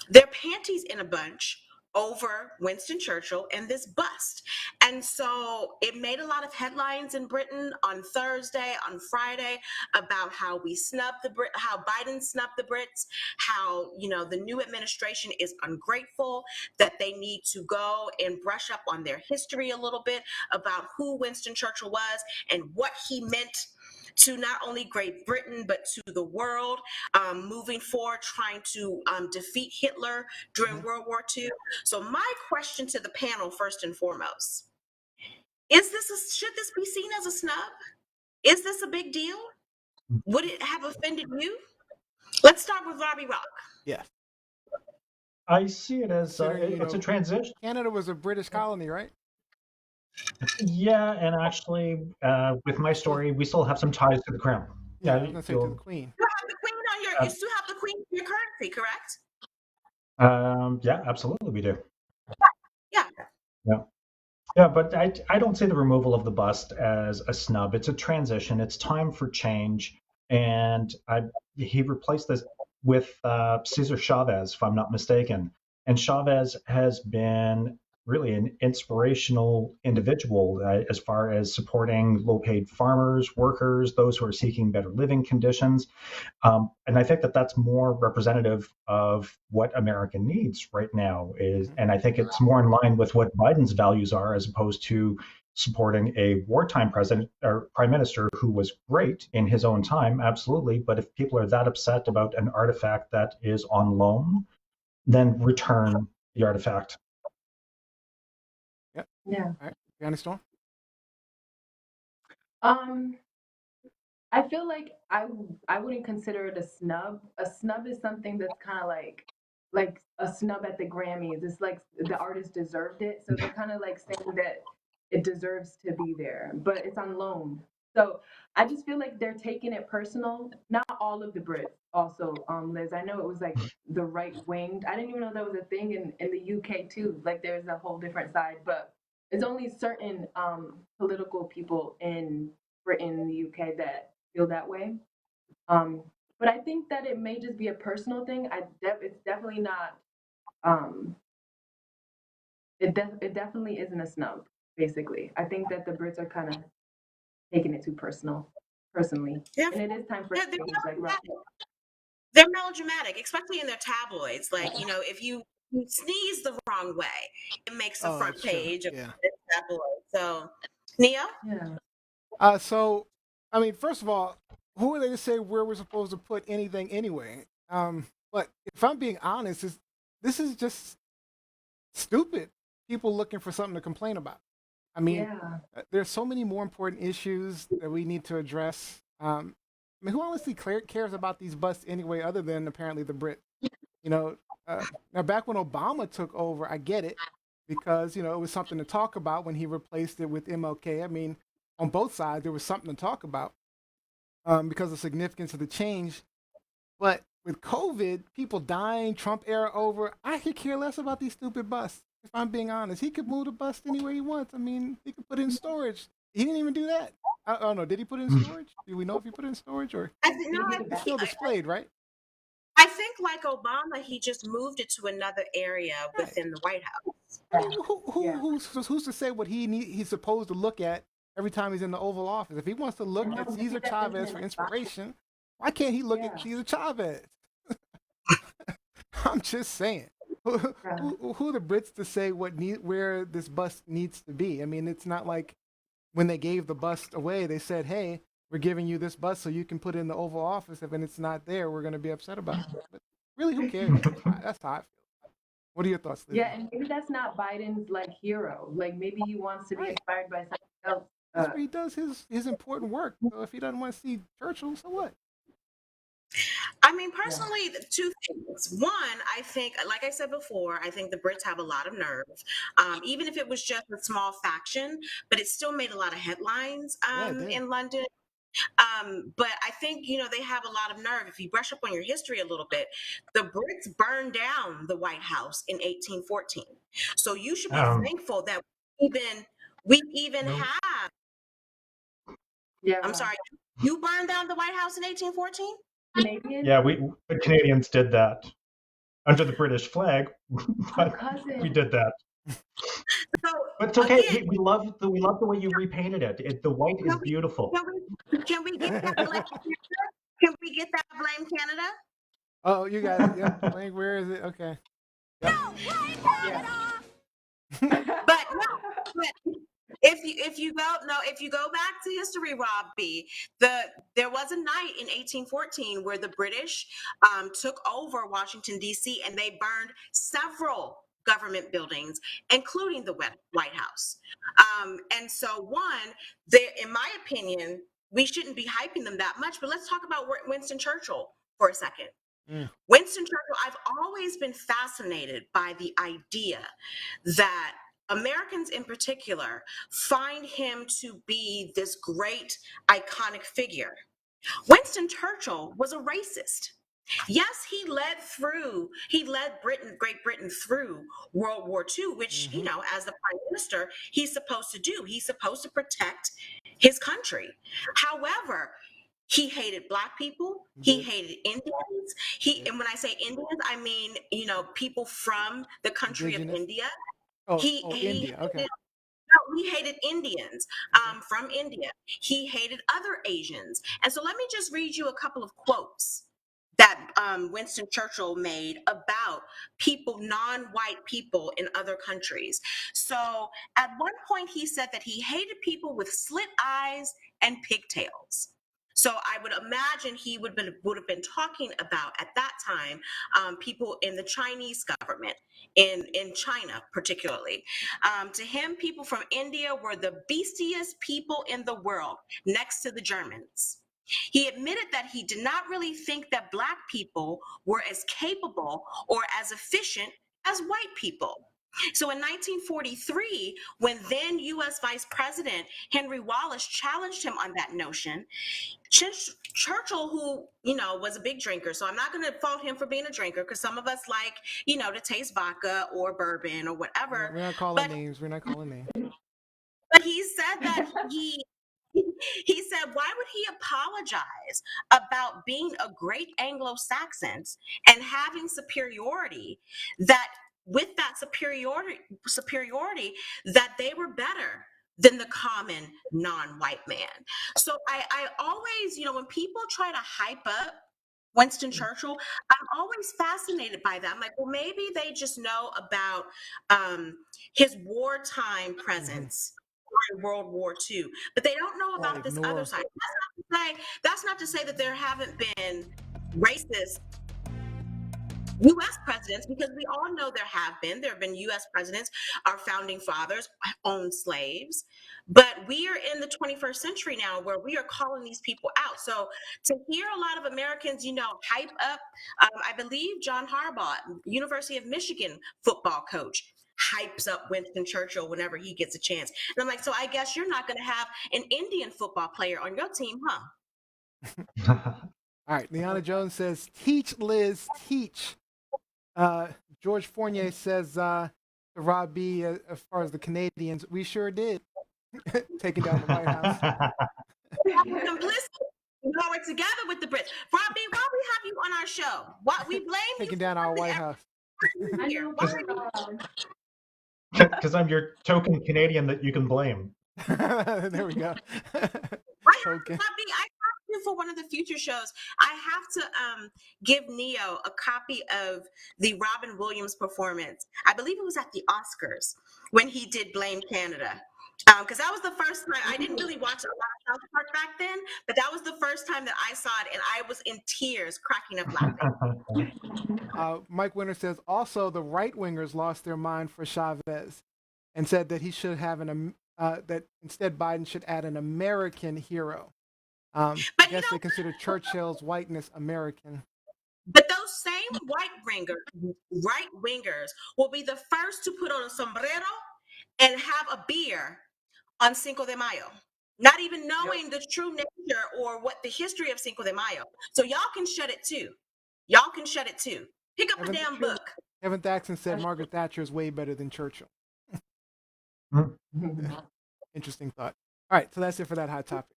their panties in a bunch over Winston Churchill and this bust. And so it made a lot of headlines in Britain on Thursday, on Friday, about how we snubbed how Biden snubbed the Brits, how, the new administration is ungrateful, that they need to go and brush up on their history a little bit about who Winston Churchill was and what he meant to not only Great Britain, but to the world, moving forward, trying to defeat Hitler during World War II. So my question to the panel, first and foremost, should this be seen as a snub? Is this a big deal? Would it have offended you? Let's start with Robbie Rock. Yeah. I see it as Considering, it's a transition. Canada was a British colony, right? Yeah, and actually, with my story, we still have some ties to the crown. Yeah, I was gonna say to the Queen. You have the Queen you still have the Queen in your currency, correct? Yeah, absolutely, we do. Yeah. Yeah. Yeah, but I don't see the removal of the bust as a snub. It's a transition. It's time for change, and he replaced this with Cesar Chavez, if I'm not mistaken. And Chavez has been really an inspirational individual as far as supporting low-paid farmers, workers, those who are seeking better living conditions. And I think that that's more representative of what America needs right now and I think it's more in line with what Biden's values are, as opposed to supporting a wartime president or prime minister who was great in his own time, absolutely. But if people are that upset about an artifact that is on loan, then return the artifact. Yep. Yeah. All right. Brianna Storm? I feel like I wouldn't consider it a snub. A snub is something that's kind of like a snub at the Grammys. It's like the artist deserved it, so they're kind of like saying that it deserves to be there, but it's on loan. So I just feel like they're taking it personal. Not all of the Brits, also, Liz. I know it was like the right winged. I didn't even know that was a thing in the UK too. Like there's a whole different side, but it's only certain political people in Britain and the UK that feel that way. But I think that it may just be a personal thing. It's definitely not. It definitely isn't a snub. Basically, I think that the Brits are kind of taking it too personally, and it is time for change. Like they're melodramatic, especially in their tabloids. Like, if you sneeze the wrong way, it makes the front page of the tabloid. So, Neo? Yeah. So, I mean, first of all, who are they to say where we're supposed to put anything anyway? But if I'm being honest, this is just stupid. People looking for something to complain about. I mean, there's so many more important issues that we need to address. I mean, who honestly cares about these busts anyway, other than apparently the Brit? Now back when Obama took over, I get it, because, it was something to talk about when he replaced it with MLK. I mean, on both sides, there was something to talk about because of the significance of the change. But with COVID, people dying, Trump era over, I could care less about these stupid busts. If I'm being honest, he could move the bust anywhere he wants. I mean, he could put it in storage. He didn't even do that. I don't know. Did he put it in storage? Do we know if he put it in storage or it's still displayed, right? I think, like Obama, he just moved it to another area within the White House. I mean, who's to say what he's supposed to look at every time he's in the Oval Office? If he wants to look at Cesar Chavez for inspiration, why can't he look at Cesar Chavez? I'm just saying. Who are the Brits to say where this bust needs to be? I mean, it's not like when they gave the bust away, they said, "Hey, we're giving you this bust so you can put it in the Oval Office. If it's not there, we're going to be upset about it." But really, who cares? That's how I feel. What are your thoughts, Lily? Yeah, and maybe that's not Biden's like hero. Like maybe he wants to be Right. inspired by something else. That's where he does his important work. So if he doesn't want to see Churchill, so what? I mean, personally, two things. One, I think, like I said before, I think the Brits have a lot of nerve. Even if it was just a small faction, but it still made a lot of headlines in London. But I think, they have a lot of nerve. If you brush up on your history a little bit, the Brits burned down the White House in 1814. So you should be thankful that we even have. Yeah. I'm sorry, you burned down the White House in 1814? Canadian? Yeah, the Canadians did that under the British flag, but we did that. So, but it's okay. Again, we love the way you repainted it. The white is beautiful. Can we get that blame? Can we get that blame Canada? Oh, you got it. Yep. Like, where is it? Okay. Yep. No, blame Canada. But if you go back to history, Rob B, there was a night in 1814 where the British took over Washington D.C. and they burned several government buildings, including the White House. And so, in my opinion, we shouldn't be hyping them that much. But let's talk about Winston Churchill for a second. Winston Churchill, I've always been fascinated by the idea that Americans in particular find him to be this great iconic figure. Winston Churchill was a racist. Yes, he led Great Britain through World War II, which, as the prime minister, he's supposed to do. He's supposed to protect his country. However, he hated Black people. He hated Indians. And when I say Indians, I mean, people from the country of India. India. Okay. He hated Indians from India. He hated other Asians. And so let me just read you a couple of quotes that Winston Churchill made about non-white people in other countries. So at one point he said that he hated people with slit eyes and pigtails. So I would imagine he would have been talking about, at that time, people in the Chinese government, in China particularly. To him, people from India were the beastiest people in the world, next to the Germans. He admitted that he did not really think that Black people were as capable or as efficient as white people. So in 1943, when then U.S. Vice President Henry Wallace challenged him on that notion, Churchill, who, was a big drinker, so I'm not going to fault him for being a drinker, because some of us like, to taste vodka or bourbon or whatever. We're not calling names. But he said that he said, why would he apologize about being a great Anglo-Saxon and having superiority, that with that superiority that they were better than the common non-white man? So I always, when people try to hype up Winston Churchill, I'm always fascinated by that. I'm like, well, maybe they just know about his wartime presence during World War II, but they don't know about this other side. That's not to say that there haven't been racist U.S. presidents, because we all know there have been U.S. presidents. Our founding fathers owned slaves, but we are in the 21st century now where we are calling these people out. So to hear a lot of Americans, hype up, I believe John Harbaugh, University of Michigan football coach, hypes up Winston Churchill whenever he gets a chance. And I'm like, so I guess you're not going to have an Indian football player on your team, huh? All right. Liana Jones says, teach, Liz, teach. George Fournier says, to Rob B, as far as the Canadians, we sure did. Taking down the White House. We're together with the Brits. Rob B, why we have you on our show? Why we blame taking down our White House. Because I'm your token Canadian that you can blame. There we go. Token. I have to, for one of the future shows, I have to give Neo a copy of the Robin Williams performance. I believe it was at the Oscars when he did Blame Canada. Because that was the first time. I didn't really watch a lot of South Park back then, but that was the first time that I saw it, and I was in tears, cracking up laughing. Mike Winter says also the right wingers lost their mind for Chavez and said that he should have that instead Biden should add an American hero. I But guess they consider Churchill's whiteness American. But those same right wingers will be the first to put on a sombrero and have a beer on Cinco de Mayo, not even knowing the true nature or what the history of Cinco de Mayo. So y'all can shut it too. Y'all can shut it too. Pick up a damn book. Kevin Thaxton said Margaret Thatcher is way better than Churchill. Interesting thought. All right, so that's it for that hot topic.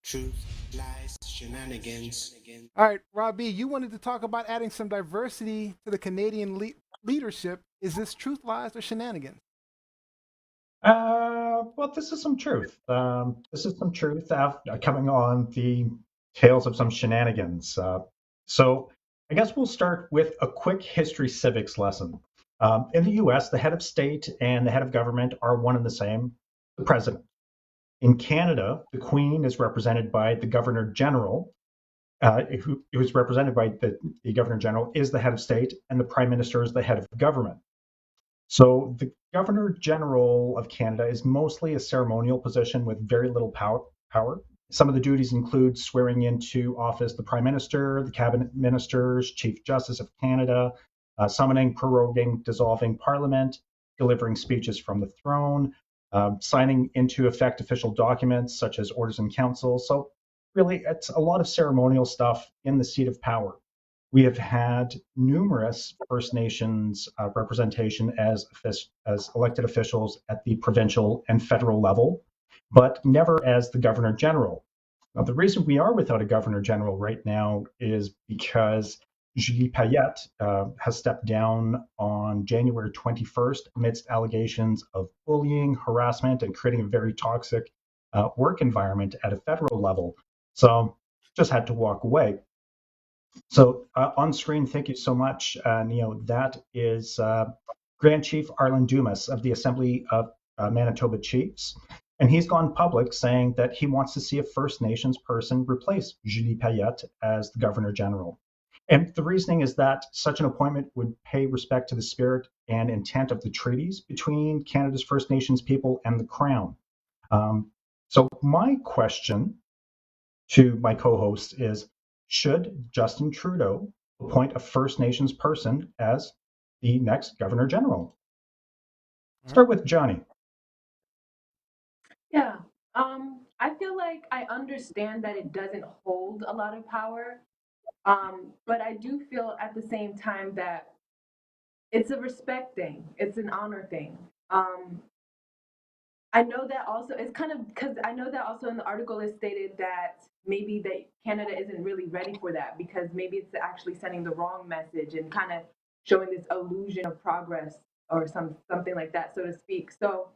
Truth, lies, shenanigans. All right, Rob B., you wanted to talk about adding some diversity to the Canadian leadership. Is this truth, lies, or shenanigans? Well, this is some truth. This is some truth coming on the tails of some shenanigans. So I guess we'll start with a quick history civics lesson. In the US, the head of state and the head of government are one and the same, the president. In Canada, the Queen is represented by the Governor General, who is represented by the Governor General is the head of state, and the Prime Minister is the head of government. So the Governor General of Canada is mostly a ceremonial position with very little power. Some of the duties include swearing into office the Prime Minister, the Cabinet Ministers, Chief Justice of Canada, summoning, proroguing, dissolving Parliament, delivering speeches from the throne, signing into effect official documents such as orders in council. So really, it's a lot of ceremonial stuff in the seat of power. We have had numerous First Nations representation as elected officials at the provincial and federal level, but never as the Governor General. Now, the reason we are without a Governor General right now is because Julie Payette has stepped down on January 21st amidst allegations of bullying, harassment, and creating a very toxic work environment at a federal level. So just had to walk away. So on screen, thank you so much, Neo. That is Grand Chief Arlen Dumas of the Assembly of Manitoba Chiefs. And he's gone public saying that he wants to see a First Nations person replace Julie Payette as the Governor General. And the reasoning is that such an appointment would pay respect to the spirit and intent of the treaties between Canada's First Nations people and the Crown. So my question to my co-host is, should Justin Trudeau appoint a First Nations person as the next Governor General? Start with Johnny. Yeah. I feel like I understand that it doesn't hold a lot of power, but I do feel at the same time that it's a respect thing. It's an honor thing. I know that also it's kind of because I know that also in the article is stated that maybe that Canada isn't really ready for that because maybe it's actually sending the wrong message and kind of showing this illusion of progress or something like that, so to speak. So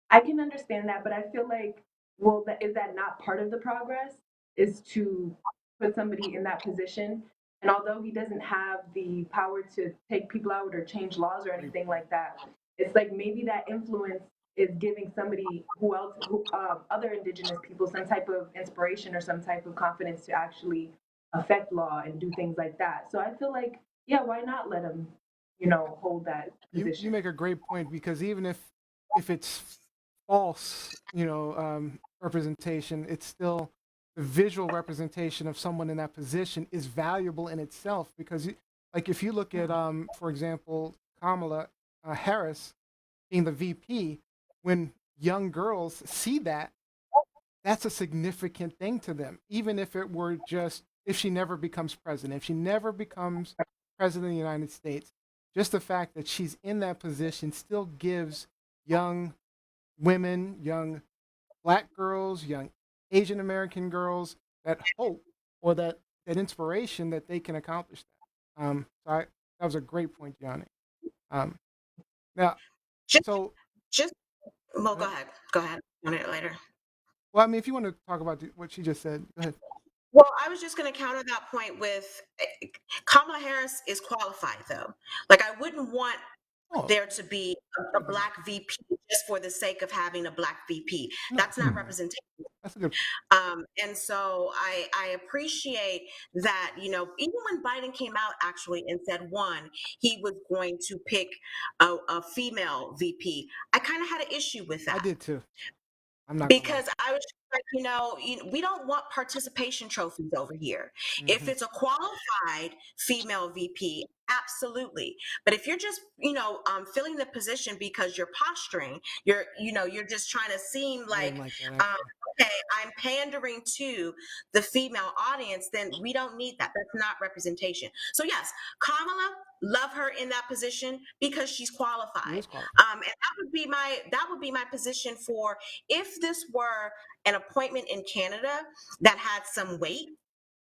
I can understand that, but I feel like, well, is that not part of the progress? Is to put somebody in that position? And although he doesn't have the power to take people out or change laws or anything like that, it's like maybe that influence is giving somebody other Indigenous people, some type of inspiration or some type of confidence to actually affect law and do things like that. So I feel like, yeah, why not let him, hold that position? You make a great point because even if it's false, representation, it's still the visual representation of someone in that position is valuable in itself because, like, if you look at, for example, Kamala Harris being the VP, when young girls see that, that's a significant thing to them, even if it were just if she never becomes president, if she never becomes president of the United States, just the fact that she's in that position still gives young women, young Black girls, young Asian American girls that hope or that inspiration that they can accomplish that. That was a great point, Johnny. Now, Well, go ahead. Go ahead on it later. Well, I mean, if you want to talk about what she just said, go ahead. Well, I was just going to counter that point with Kamala Harris is qualified, though. Like, I wouldn't want Oh, there to be a black VP just for the sake of having a black VP. no, That's not representation. that's a good. And so I appreciate that, even when Biden came out actually and said, one, he was going to pick a female VP, I kind of had an issue with I that. did too. I'm not gonna lie. Because I was like, we don't want participation trophies over here. If Mhm. it's a qualified female VP, absolutely. But if you're just, filling the position because you're posturing, you're just trying to seem I like, didn't like that. Actually. okay, I'm pandering to the female audience, then we don't need that. That's not representation. So yes, Kamala, love her in that position because she's He qualified. is qualified. And that would be my position for if this were an appointment in Canada that had some weight.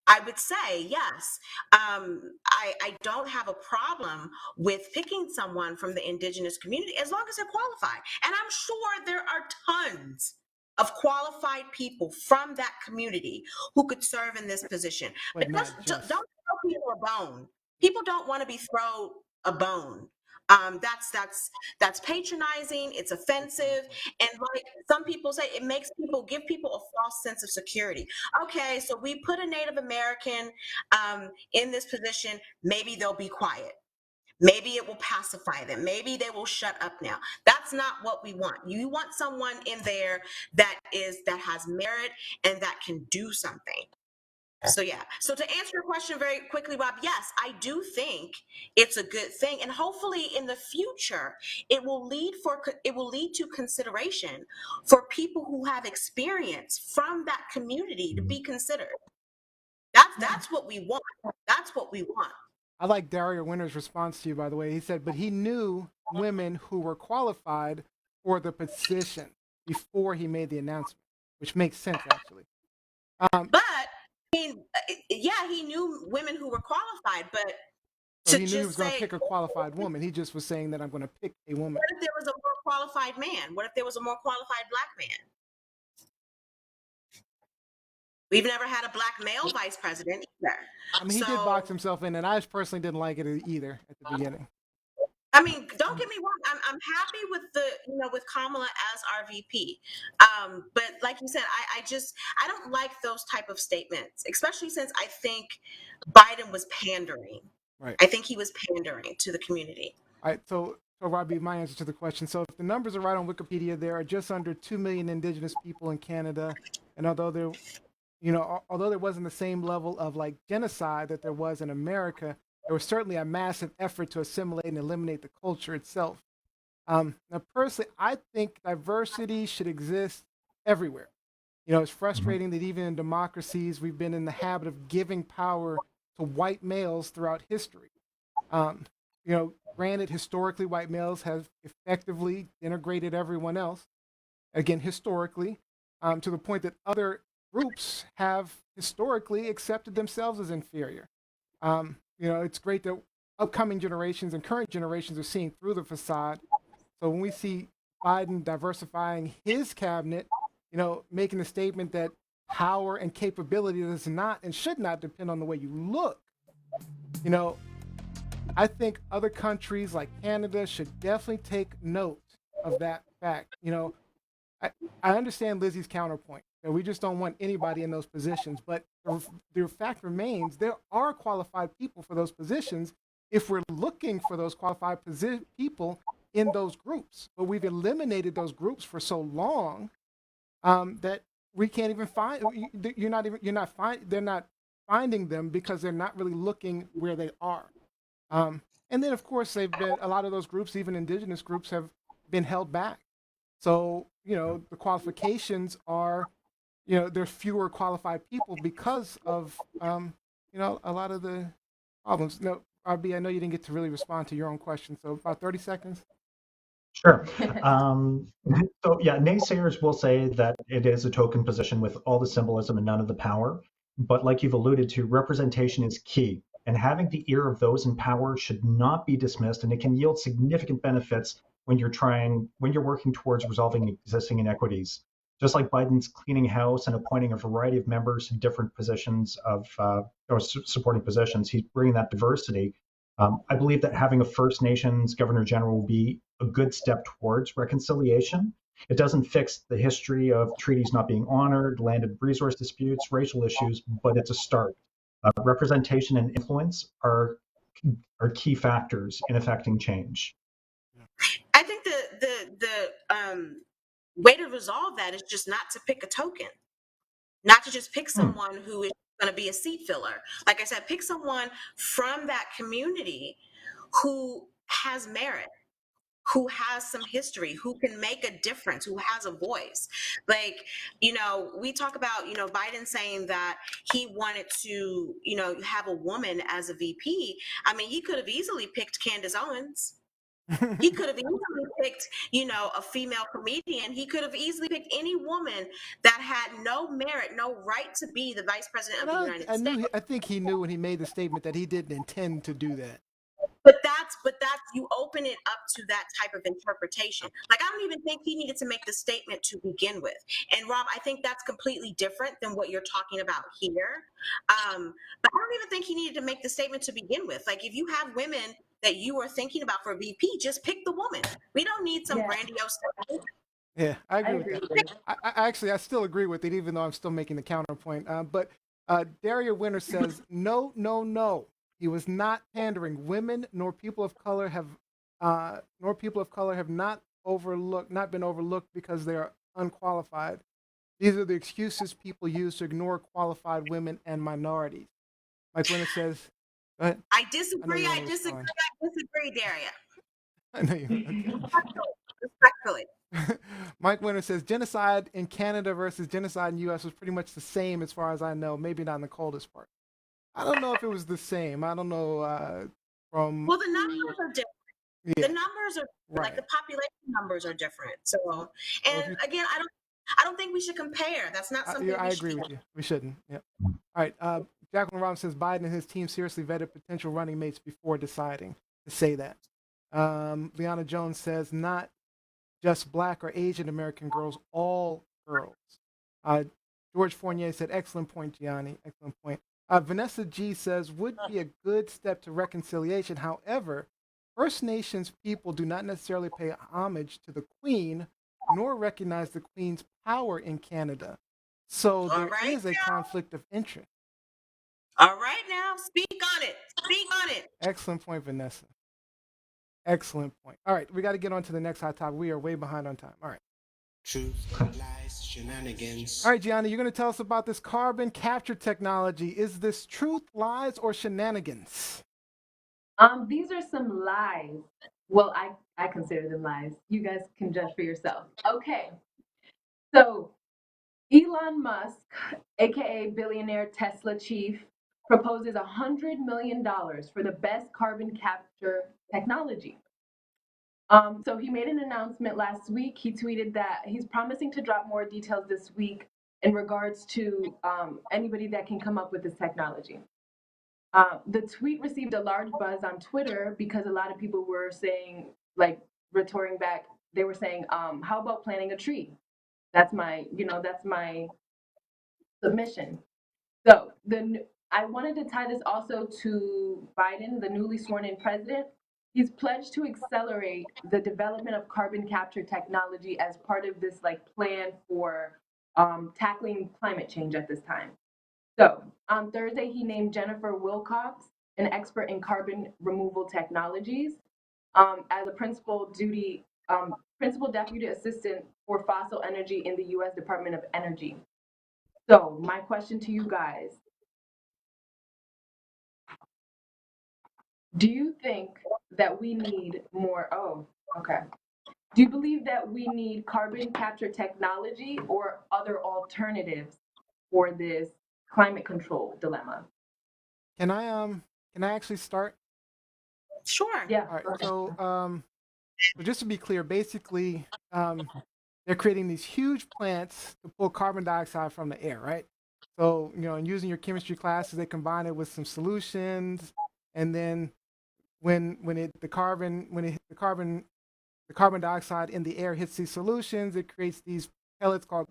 I would say yes. I don't have a problem with picking someone from the indigenous community as long as they're qualified. And I'm sure there are tons of qualified people from that community who could serve in this position. But But not don't just. throw people a bone. People don't want to be thrown a bone. That's patronizing. It's offensive, and like some people say, it makes people give people a false sense of security. Okay, so we put a Native American in this position. Maybe they'll be quiet. Maybe it will pacify them. Maybe they will shut up now. That's not what we want. You want someone in there that has merit and that can do something. So yeah. So to answer your question very quickly, Rob, yes, I do think it's a good thing, and hopefully in the future it will lead to consideration for people who have experience from that community to be considered. That's what we want. That's what we want. I like Dario Winter's response to you, by the way. He said, but he knew women who were qualified for the position before he made the announcement, which makes sense, actually. But I mean, yeah, he knew women who were qualified, but so he knew he was going to pick a qualified woman. He just was saying that I'm going to pick a woman. What if there was a more qualified man? What if there was a more qualified black man? We've never had a black male vice president either. I mean, he did box himself in, and I personally didn't like it either at the beginning. I mean, don't get me wrong. I'm happy with with Kamala as our VP. But like you said, I don't like those type of statements, especially since I think Biden was pandering. Right. I think he was pandering to the community. All right. So Robbie, my answer to the question. So if the numbers are right on Wikipedia, there are just under 2 million indigenous people in Canada, and although there wasn't the same level of like genocide that there was in America, there was certainly a massive effort to assimilate and eliminate the culture itself. Now, personally, I think diversity should exist everywhere. It's frustrating that even in democracies, we've been in the habit of giving power to white males throughout history. Granted, historically, white males have effectively integrated everyone else, again, historically, to the point that other groups have historically accepted themselves as inferior. It's great that upcoming generations and current generations are seeing through the facade. So when we see Biden diversifying his cabinet, making the statement that power and capability does not and should not depend on the way you look, I think other countries like Canada should definitely take note of that fact. I understand Lizzie's counterpoint. We just don't want anybody in those positions. But the fact remains, there are qualified people for those positions if we're looking for those qualified people in those groups. But we've eliminated those groups for so long that we can't even find. They're not finding them because they're not really looking where they are. And then, of course, a lot of those groups, even indigenous groups, have been held back. So, the qualifications are, there's fewer qualified people because of, a lot of the problems. No, RB, I know you didn't get to really respond to your own question. So about 30 seconds. Sure. So yeah, naysayers will say that it is a token position with all the symbolism and none of the power. But like you've alluded to, representation is key. And having the ear of those in power should not be dismissed, and it can yield significant benefits when you're working towards resolving existing inequities. Just like Biden's cleaning house and appointing a variety of members to different positions or supporting positions, he's bringing that diversity. I believe that having a First Nations Governor General will be a good step towards reconciliation. It doesn't fix the history of treaties not being honored, land and resource disputes, racial issues, but it's a start. Representation and influence are key factors in affecting change. I think the way to resolve that is just not to pick a token, not to just pick someone who is going to be a seat filler. Like I said, pick someone from that community who has merit, who has some history, who can make a difference, who has a voice. Like, we talk about, Biden saying that he wanted to, have a woman as a VP. I mean, he could have easily picked Candace Owens. He could have easily picked, a female comedian. He could have easily picked any woman that had no merit, no right to be the vice president of the United States. I think he knew when he made the statement that he didn't intend to do that. But that's you open it up to that type of interpretation. Like, I don't even think he needed to make the statement to begin with. And Rob, I think that's completely different than what you're talking about here. But I don't even think he needed to make the statement to begin with. Like, if you have women that you are thinking about for VP, just pick the woman. We don't need some grandiose stuff. Yeah, I agree with that. I still agree with it, even though I'm still making the counterpoint. But Daria Winter says, no, no, no. He was not pandering. Women nor people of color have not been overlooked because they are unqualified. These are the excuses people use to ignore qualified women and minorities. Mike Winter says, go ahead. I disagree, Daria. I know you. Okay. Respectfully. Mike Winter says genocide in Canada versus genocide in the U.S. was pretty much the same as far as I know. Maybe not in the coldest part. I don't know if it was the same. I don't know Well, the numbers are different. Yeah. The numbers are like the population numbers are different. So, and again, I don't think we should compare. That's not something. I agree with you. We shouldn't. Yep. All right. Jacqueline Robinson says Biden and his team seriously vetted potential running mates before deciding to say that. Liana Jones says not just Black or Asian American girls, all girls. George Fournier said, excellent point, Gianni. Excellent point. Vanessa G says, would be a good step to reconciliation. However, First Nations people do not necessarily pay homage to the Queen, nor recognize the Queen's power in Canada. So there is a conflict of interest. All right, now, speak on it. Speak on it. Excellent point, Vanessa. Excellent point. All right, we got to get on to the next hot topic. We are way behind on time. All right. Truth, lies, shenanigans. All right, Gianni, you're going to tell us about this carbon capture technology. Is this truth, lies, or shenanigans? These are some lies. Well, I consider them lies. You guys can judge for yourself. Okay. So, Elon Musk, aka billionaire Tesla chief, proposes $100 million for the best carbon capture technology. So he made an announcement last week. He tweeted that he's promising to drop more details this week in regards to anybody that can come up with this technology. The tweet received a large buzz on Twitter because a lot of people were saying, like, retorting back, they were saying, how about planting a tree? That's my submission. So I wanted to tie this also to Biden, the newly sworn in president. He's pledged to accelerate the development of carbon capture technology as part of this plan for tackling climate change at this time. So on Thursday, he named Jennifer Wilcox, an expert in carbon removal technologies, as a principal deputy assistant for fossil energy in the U.S. Department of Energy. So my question to you guys, do you think that we need more? Do you believe that we need carbon capture technology or other alternatives for this climate control dilemma? Can I actually start? Sure. Yeah. All right. So just to be clear, basically, they're creating these huge plants to pull carbon dioxide from the air, right? So, and using your chemistry classes, they combine it with some solutions, and then when the carbon dioxide in the air hits these solutions, it creates these pellets called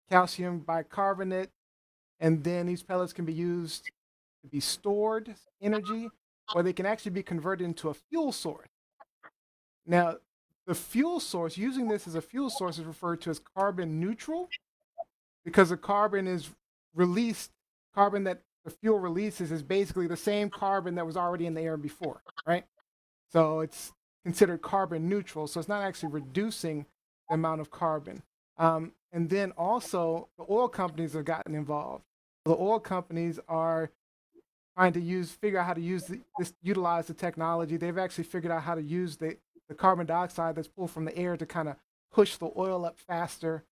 calcium bicarbonate, and then these pellets can be used to be stored energy, or they can actually be converted into a fuel source. Now, the fuel source, using this as a fuel source, is referred to as carbon neutral because the carbon is released, carbon that the fuel releases is basically the same carbon that was already in the air before, right? So it's considered carbon neutral. So it's not actually reducing the amount of carbon. And then also the oil companies have gotten involved. The oil companies are trying to figure out how to utilize the technology. They've actually figured out how to use the carbon dioxide that's pulled from the air to kind of push the oil up faster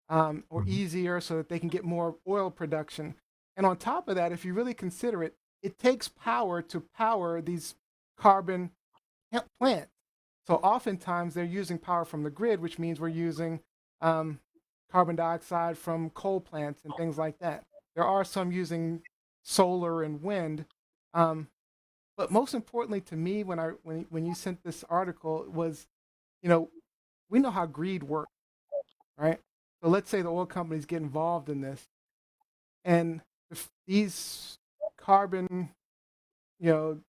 or easier so that they can get more oil production. And on top of that, if you really consider it, it takes power to power these carbon plants. So oftentimes they're using power from the grid, which means we're using carbon dioxide from coal plants and things like that. There are some using solar and wind. But most importantly to me, when you sent this article was, we know how greed works, right? So let's say the oil companies get involved in this, and if these carbon,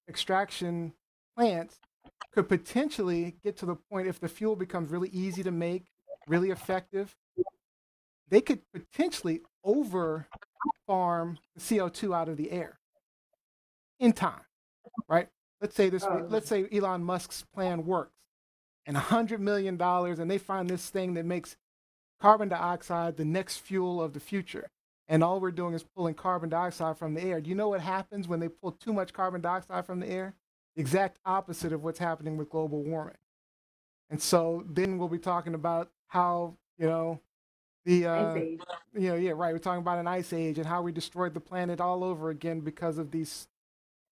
extraction plants could potentially get to the point, if the fuel becomes really easy to make, really effective, they could potentially over farm the CO2 out of the air in time, right? Let's say Elon Musk's plan works and $100 million, and they find this thing that makes carbon dioxide the next fuel of the future. And all we're doing is pulling carbon dioxide from the air. Do you know what happens when they pull too much carbon dioxide from the air? The exact opposite of what's happening with global warming. And so then we'll be talking about how, Ice age. We're talking about an ice age and how we destroyed the planet all over again because of these.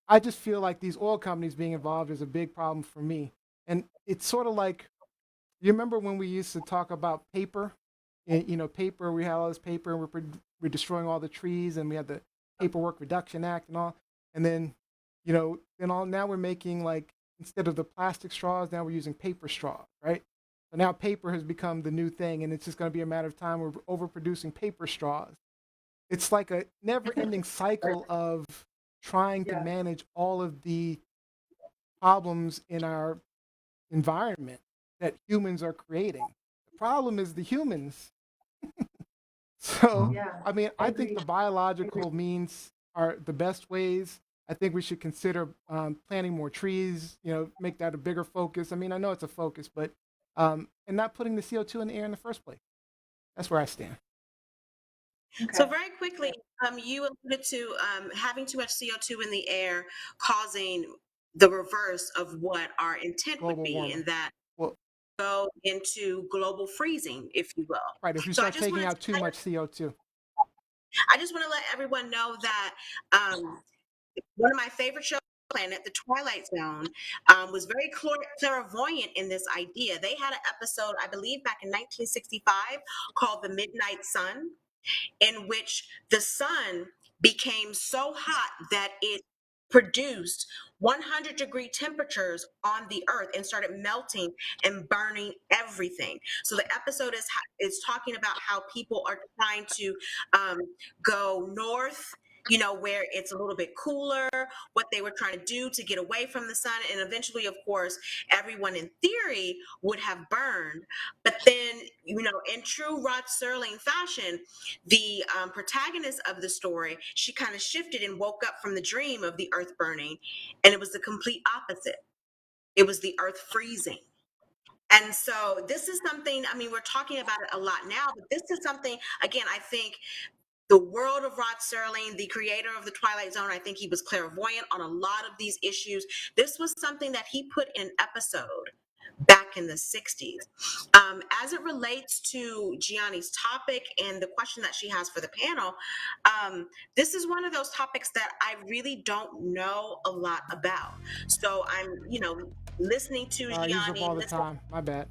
I just feel like these oil companies being involved is a big problem for me. And it's sort of like, you remember when we used to talk about paper? Paper, we had all this paper and we're destroying all the trees, and we had the Paperwork Reduction Act and all. And then, now we're making, like, instead of the plastic straws, now we're using paper straws, right? So now paper has become the new thing, and it's just going to be a matter of time. We're overproducing paper straws. It's like a never-ending cycle of trying to manage all of the problems in our environment that humans are creating. The problem is the humans. So, I mean, I think the biological means are the best ways. I think we should consider planting more trees, make that a bigger focus. I mean, I know it's a focus, but, and not putting the CO2 in the air in the first place. That's where I stand. Okay. So very quickly, you alluded to having too much CO2 in the air causing the reverse of what our intent Global would be, warming. and that Well, go into global freezing, if you will. Right, if you start taking out too much CO2. I just want to let everyone know that one of my favorite shows, Planet, The Twilight Zone, was very clairvoyant in this idea. They had an episode, I believe, back in 1965 called The Midnight Sun, in which the sun became so hot that it produced 100-degree temperatures on the earth and started melting and burning everything. So the episode is talking about how people are trying to go north, where it's a little bit cooler, what they were trying to do to get away from the sun. And eventually, of course, everyone in theory would have burned. But then, in true Rod Serling fashion, the protagonist of the story, she kind of shifted and woke up from the dream of the earth burning. And it was the complete opposite. It was the earth freezing. And so this is something, I mean, we're talking about it a lot now, but this is something, again, I think the world of Rod Serling, the creator of The Twilight Zone, I think he was clairvoyant on a lot of these issues. This was something that he put in an episode back in the 60s. As it relates to Gianni's topic and the question that she has for the panel, this is one of those topics that I really don't know a lot about. So I'm, listening to I use Gianni, up all the time. My bad.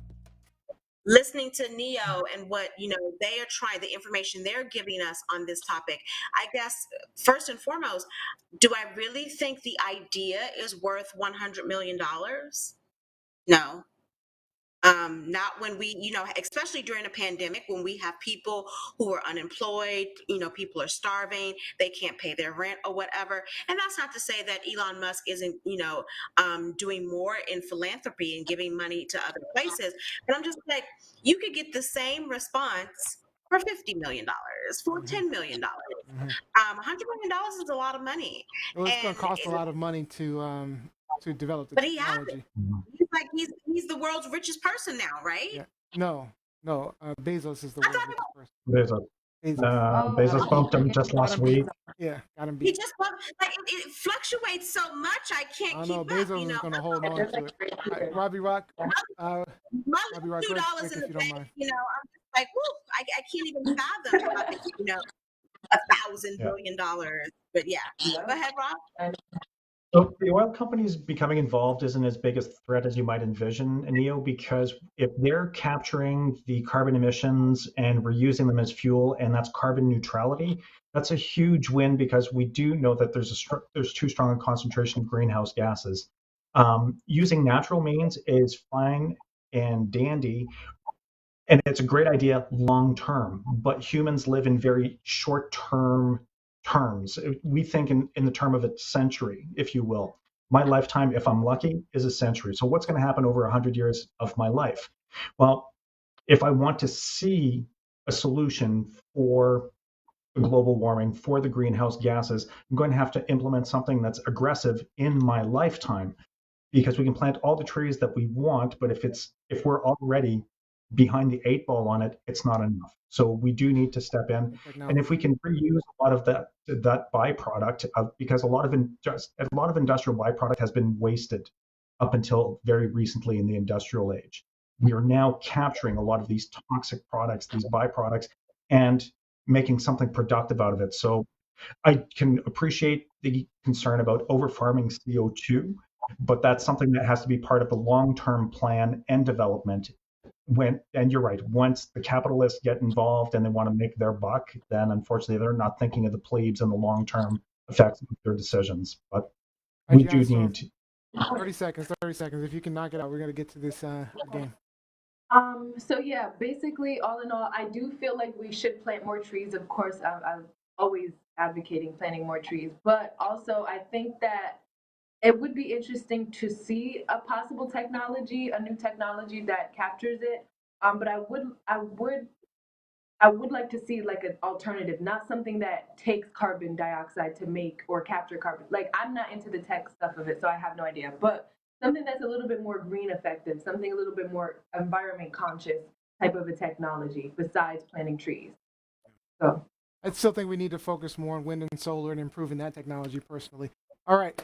Listening to Neo and what they are trying, the information they're giving us on this topic. I guess first and foremost, do I really think the idea is worth $100 million? No. Not when we, especially during a pandemic, when we have people who are unemployed, people are starving, they can't pay their rent or whatever. And that's not to say that Elon Musk isn't, doing more in philanthropy and giving money to other places. But I'm just like, you could get the same response for $50 million, for $10 million. Mm-hmm. $100 million is a lot of money. Well, it's going And to cost a lot of money to develop the but he has it. technology. He's like he's the world's richest person now, right? Yeah. No, no. Bezos is the I world's thought richest person. Bezos. Bezos. Bezos bumped him just last week. Yeah, got him he beat. just like it fluctuates so much I I can't don't keep know. up. Bezos is going to hold on to it. All right, Robbie Rock. My Robbie Rock, $2 go ahead, in if the you don't bank, mind. I'm just like, whoo, I can't even fathom having, $1,000 billion. But yeah, go ahead, Rob. So the oil companies becoming involved isn't as big a threat as you might envision, Neo, because if they're capturing the carbon emissions and we're using them as fuel, and that's carbon neutrality, that's a huge win because we do know that there's too strong a concentration of greenhouse gases. Using natural means is fine and dandy, and it's a great idea long term, but humans live in very short terms. We think in the term of a century, if you will. My lifetime, if I'm lucky, is a century. So what's going to happen over 100 years of my life? Well, if I want to see a solution for the global warming, for the greenhouse gases, I'm going to have to implement something that's aggressive in my lifetime, because we can plant all the trees that we want, but if we're already behind the eight ball on it, it's not enough. So we do need to step in, and if we can reuse a lot of that byproduct, because a lot of industrial byproduct has been wasted up until very recently in the industrial age. We are now capturing a lot of these toxic products, these byproducts, and making something productive out of it. So I can appreciate the concern about over farming CO2, but that's something that has to be part of the long-term plan and development. And you're right, once the capitalists get involved and they want to make their buck, then unfortunately they're not thinking of the plebes and the long-term effects of their decisions. But we do need 30 seconds. If you can knock it out, we're going to get to this game. So yeah, basically, all in all, I do feel like we should plant more trees. Of course, I'm always advocating planting more trees, but also I think that it would be interesting to see a possible technology, a new technology that captures it. But I would like to see like an alternative, not something that takes carbon dioxide to make or capture carbon. Like I'm not into the tech stuff of it, so I have no idea. But something that's a little bit more green effective, something a little bit more environment conscious type of a technology besides planting trees. So I still think we need to focus more on wind and solar and improving that technology personally. All right.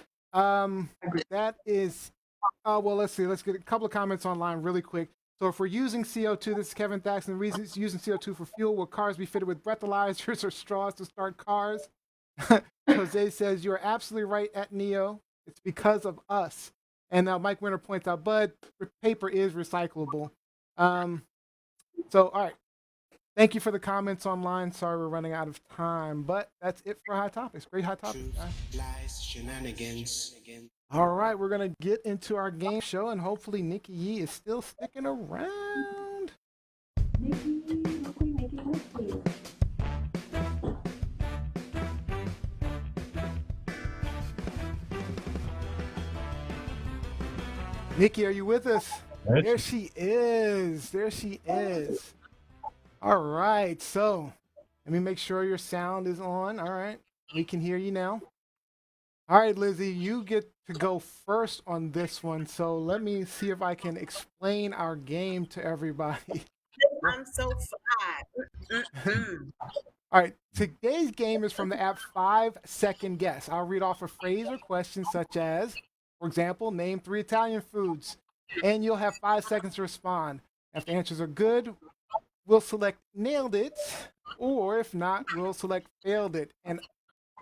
That is, well, let's see. Let's get a couple of comments online really quick. So if we're using CO2, this is Kevin Thaxton. The reason it's using CO2 for fuel, will cars be fitted with breathalyzers or straws to start cars? Jose says, you're absolutely right at Neo. It's because of us. And Mike Winter points out, Bud, paper is recyclable. So, all right. Thank you for the comments online. Sorry we're running out of time, but that's it for Hot Topics. Great Hot Topics, guys. Lies, shenanigans. All right, we're going to get into our game show, and hopefully Nikki Yee is still sticking around. Nikki, are you with us? There she is. There she is. All right, so let me make sure your sound is on. All right, we can hear you now. All right, Lizzie, you get to go first on this one. So let me see if I can explain our game to everybody. I'm so fly. All right, today's game is from the app 5 Second Guess. I'll read off a phrase or question such as, for example, name 3 Italian foods, and you'll have 5 seconds to respond. If the answers are good, we'll select nailed it, or if not, we'll select failed it. And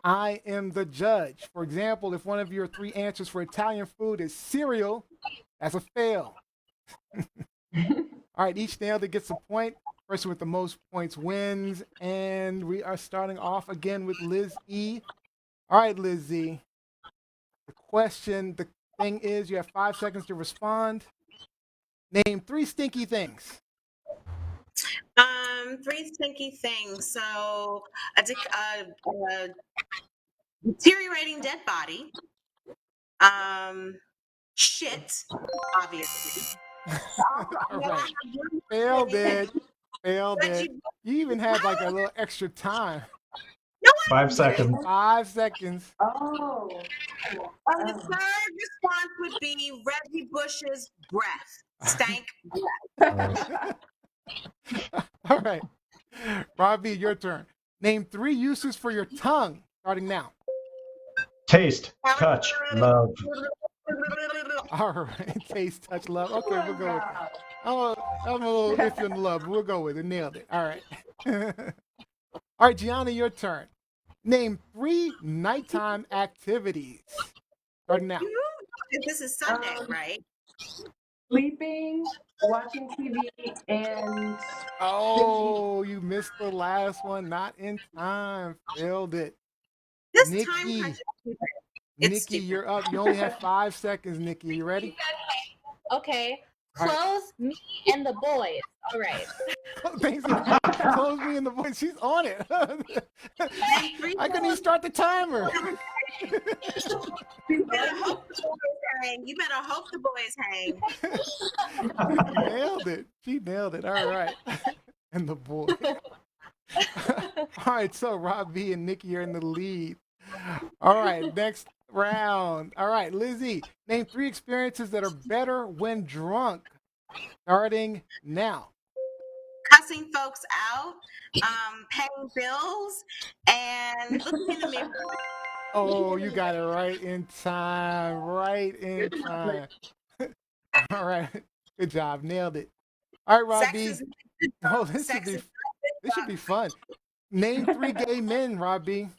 I am the judge. For example, if one of your 3 answers for Italian food is cereal, that's a fail. All right, each nailed it gets a point. Person with the most points wins. And we are starting off again with Liz E. All right, Liz E. The thing is, you have 5 seconds to respond. Name 3 stinky things. 3 stinky things. So, a deteriorating dead body. Shit, obviously. All right. Failed it. Failed But it. You even had like a little extra time. No, 5 seconds. 5 seconds. Oh. the third response would be Reggie Bush's breath. Stank breath. All right. Robbie, your turn. Name 3 uses for your tongue, starting now. Taste, touch, love. All right. Taste, touch, love. Okay, we'll go with that. I'm a little iffy on the love, but we'll go with it. Nailed it. All right. All right, Gianna, your turn. Name 3 nighttime activities, starting now. This is Sunday, right? Sleeping, watching TV, and Oh, you missed the last one. Not in time. Failed it. This Nikki. time crunch. Nikki, stupid. you're up. You only have 5 seconds, Nikki. You ready? Okay. All right. Close me and the boys. All right. Thanks. Close me in the voice. She's on it. I couldn't even start the timer. You better hope the boys hang. You better hope the boys hang. Nailed it. She nailed it. All right. And the boy. All right. So Robbie and Nikki are in the lead. All right. Next round. All right. Lizzie, name 3 experiences that are better when drunk. Starting now. Cussing folks out, paying bills, and looking in the mirror. Oh, you got it right in time. Right in time. All right. Good job. Nailed it. All right, Robbie. Oh, this should be fun. Name 3 gay men, Robbie.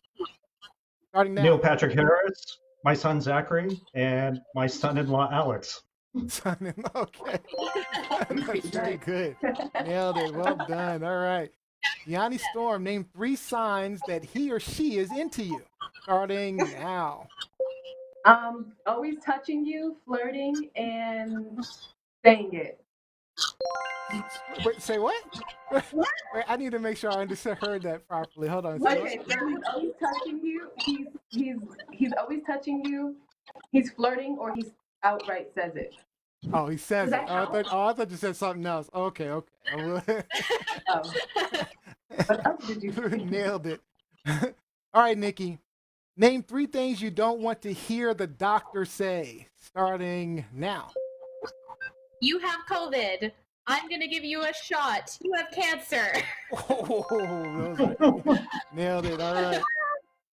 Starting now. Neil Patrick Harris, my son Zachary, and my son-in-law Alex. Okay. That's very good. Nailed it. Well done. All right. Yanni Storm, name 3 signs that he or she is into you. Starting now. Always touching you, flirting, and saying it. Wait, say what? Wait, I need to make sure I heard that properly. Hold on. Okay, so he's always touching you. He's always touching you. He's flirting, or he's outright says it. Oh, he says it. I thought you said something else. Okay. What else did you say? Nailed it. All right, Nikki. Name 3 things you don't want to hear the doctor say. Starting now. You have COVID. I'm going to give you a shot. You have cancer. Oh, nailed it. All right.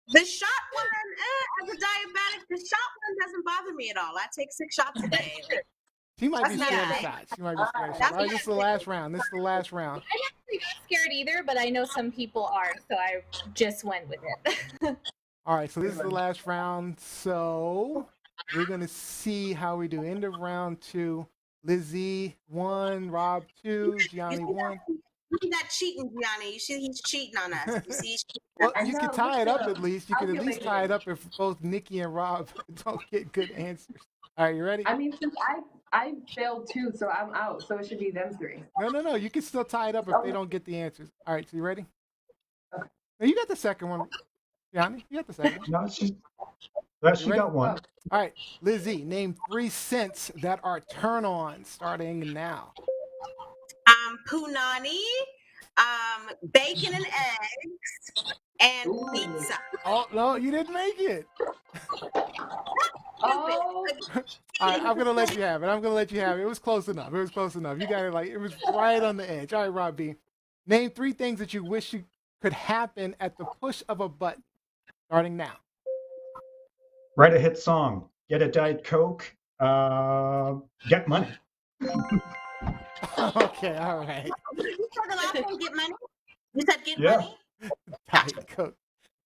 The shot one, as a diabetic, the shot one doesn't bother me at all. I take 6 shots a day. She might be That's scared of not shots. She might be scared of shots. All right, this is the last round. I'm actually not scared either, but I know some people are, so I just went with it. All right, so this is the last round. So we're going to see how we do. End of round 2. Lizzie 1, Rob 2, Gianni 1. He's not cheating, Gianni. You see, he's cheating on us. You see, he's cheating. Well, you can tie it up at least. You can at least tie it up if both Nikki and Rob don't get good answers. All right, you ready? I mean, since I failed 2, so I'm out. So it should be them 3. No. You can still tie it up if they don't get the answers. All right, so you ready? Okay. Now, you got the second one, Gianni. You got the second one. No, she got one. All right, Lizzie, name 3 scents that are turn-ons starting now. Punani, bacon and eggs, and pizza. Oh, no, you didn't make it. Oh. All right, I'm going to let you have it. It was close enough. You got it it was right on the edge. All right, Rob B. Name 3 things that you wish you could happen at the push of a button starting now. Write a hit song. Get a Diet Coke. Get money. Okay, all right. You said the last one, get money? You said get Yeah. money?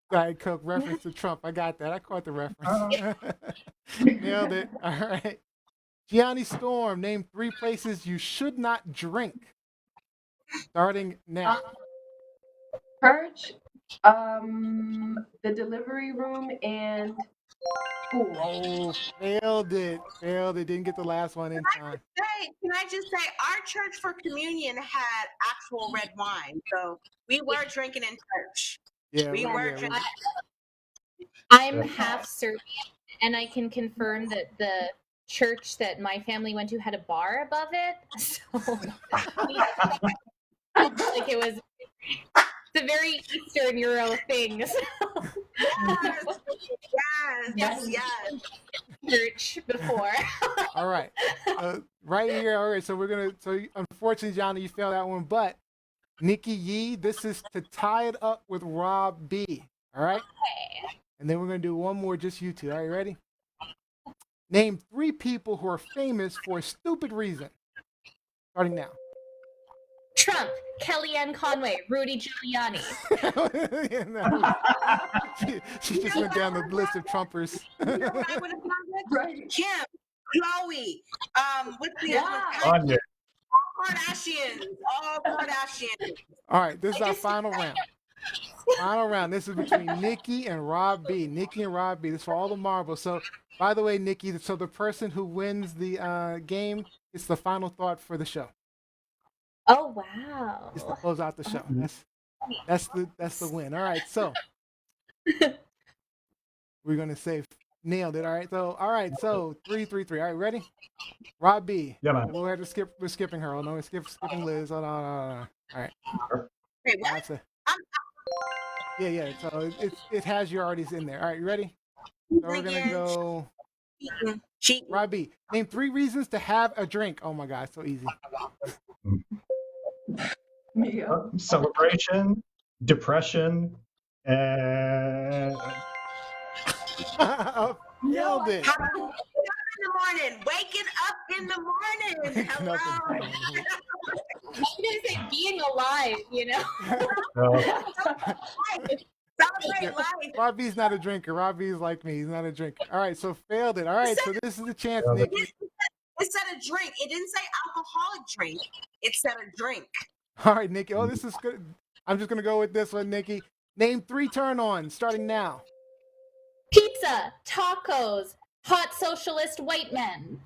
Diet Coke reference to Trump. I got that. I caught the reference. Nailed it. All right. Gianni Storm, name 3 places you should not drink starting now. Purge, the delivery room, and Oh, failed it. Failed it. Didn't get the last one in time. Can I just say, our church for communion had actual red wine, so we were drinking in church. Yeah, We were yeah, drinking. I'm half Serbian, and I can confirm that the church that my family went to had a bar above it. So, like it was, it's a very Eastern Euro thing. So. Yes. Church before. All right. Right here. All right. So we're going to, so unfortunately, Johnny, you failed that one, but Nikki Yee, this is to tie it up with Rob B. All right. Okay. And then we're going to do one more, just you two. All right, ready? Name 3 people who are famous for a stupid reason. Starting now. Trump, Kellyanne Conway, Rudy Giuliani. she just went down the list of Trumpers. You know what I would have gone with? Right. Kim, Chloe, what's the other one? Anya. All Kardashians. All right, this is our final round. Final round. This is between Nikki and Rob B. Nikki and Rob B. This is for all the marbles. So, by the way, Nikki, so the person who wins the game gets the final thought for the show. Oh wow! Just to close out the show. That's the win. All right, so we're gonna say nailed it. All right, so 3-3-3. All right, ready? Rob B. Yeah, man. We're skipping her. Oh no, we're skipping Liz. Hold on. All right. Wait, what? Yeah. So it has your artists in there. All right, you ready? So we're gonna go. Cheating. Rob B. Name 3 reasons to have a drink. Oh my God, so easy. Celebration, depression, and Nailed it. In the morning, waking up in the morning. Hello. I was gonna say being alive, you know. Celebrate life. Rob B's not a drinker. Rob B's like me. He's not a drinker. All right, so failed it. All right, so this is the chance, Nikki. It said a drink. It didn't say alcoholic drink. It said a drink. All right, Nikki. Oh, this is good. I'm just gonna go with this one, Nikki. Name 3 turn-ons starting now. Pizza, tacos, hot socialist white men.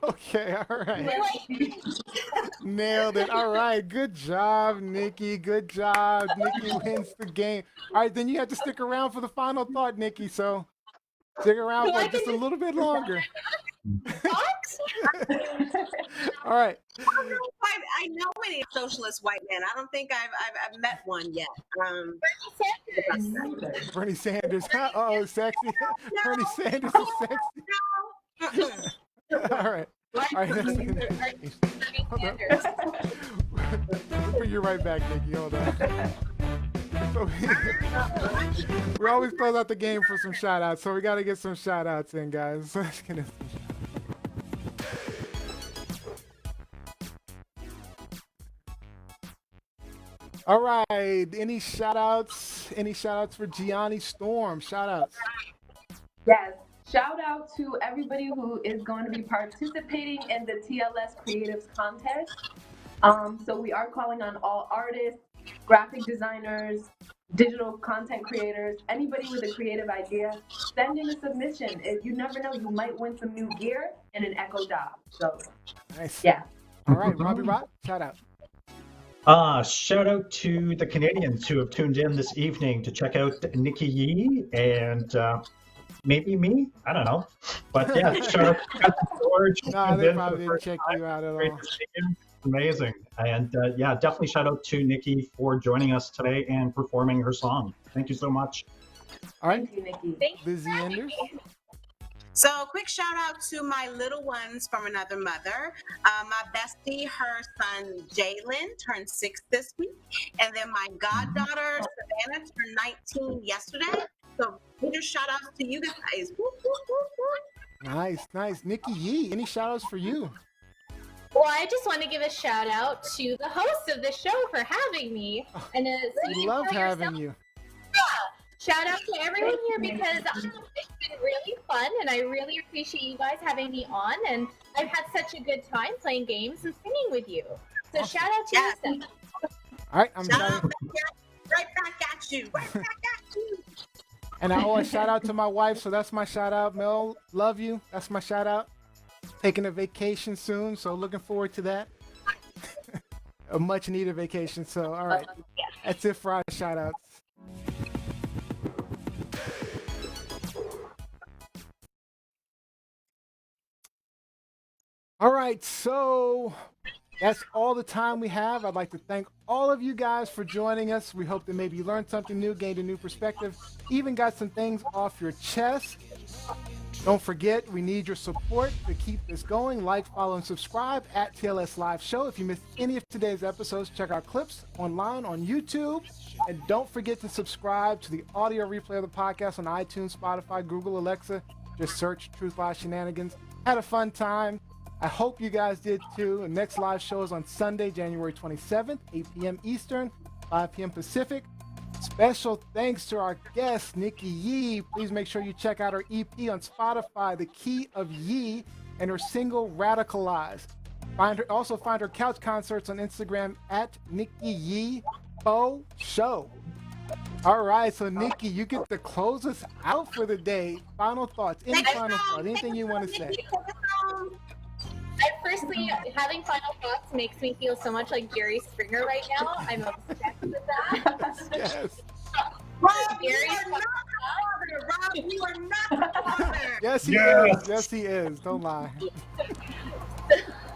Okay, all right. Nailed it. All right, good job, Nikki. Good job. Nikki wins the game. All right, then you have to stick around for the final thought, Nikki. So stick around for just a little bit longer. All right. I know any socialist white men. I don't think I've met one yet. Bernie Sanders. Oh, sexy. Bernie Sanders is sexy. All right. All right. We'll put you right back, Nikki. Hold on. So we always close out the game for some shout outs, so we got to get some shout outs in, guys. Let's get it. All right. Any shout outs? Any shout outs for Gianni Storm? Shout outs. Yes. Shout out to everybody who is going to be participating in the TLS Creatives Contest. So we are calling on all artists, graphic designers, digital content creators, anybody with a creative idea, send in a submission. You never know, you might win some new gear and an Echo Dot. So, nice. Yeah. All right, Robbie Rock, shout out. Shout out to the Canadians who have tuned in this evening to check out Nikki Yee and maybe me. I don't know. But yeah, shout out to George. No, they probably didn't check you out at all. Amazing. And yeah, definitely shout out to Nikki for joining us today and performing her song. Thank you so much. All right. Thank you, Nikki. Lizzie Enders. So quick shout out to my little ones from another mother. My bestie, her son Jalen turned 6 this week. And then my goddaughter Savannah turned 19 yesterday. So major shout outs to you guys. Woo, woo, woo, woo. Nice, nice. Nikki Yee, any shout outs for you? Well, I just want to give a shout out to the host of the show for having me. And so We love having you. Shout out to everyone here because it's been really fun and I really appreciate you guys having me on. And I've had such a good time playing games and singing with you. So shout out to you. All right, I'm Shout shouting. out to Right back at you. Right back at you. And I owe a shout out to my wife, so that's my shout out. Mel, love you. That's my shout out. Taking a vacation soon, so looking forward to that. A much needed vacation. So, all right. That's it for our shout outs. All right, so that's all the time we have. I'd like to thank all of you guys for joining us. We hope that maybe you learned something new, gained a new perspective, even got some things off your chest. Don't forget, we need your support to keep this going. Like, follow, and subscribe at TLS Live Show. If you missed any of today's episodes, check out clips online on YouTube. And don't forget to subscribe to the audio replay of the podcast on iTunes, Spotify, Google, Alexa. Just search Truth Live Shenanigans. Had a fun time. I hope you guys did too. The next live show is on Sunday, January 27th, 8 p.m. Eastern, 5 p.m. Pacific. Special thanks to our guest, Nikki Yee. Please make sure you check out her EP on Spotify, The Key of Yee, and her single, Radicalized. Also find her couch concerts on Instagram at Nikki Yee Po Show. All right, so Nikki, you get to close us out for the day. Final thoughts, anything you want to say? Firstly, having final thoughts makes me feel so much like Jerry Springer right now. I'm obsessed with that. Yes. Rob, you are not the father. Rob, you are not the father. Yes, he is. Yes, he is. Don't lie.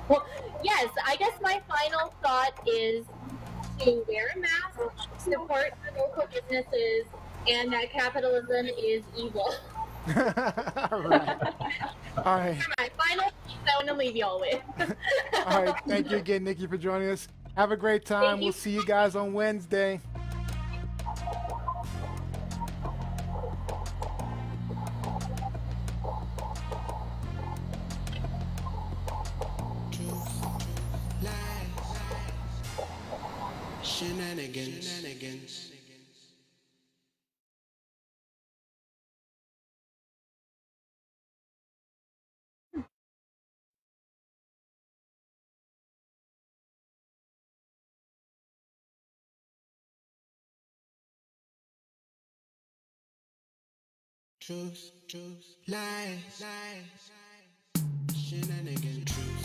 Well, yes, I guess my final thought is to wear a mask, support the local businesses, and that capitalism is evil. All right. All right. My final piece I want to leave y'all with. All right. Thank you again, Nikki, for joining us. Have a great time. We'll see you guys on Wednesday. Shenanigans. Truth, lies, shenanigans.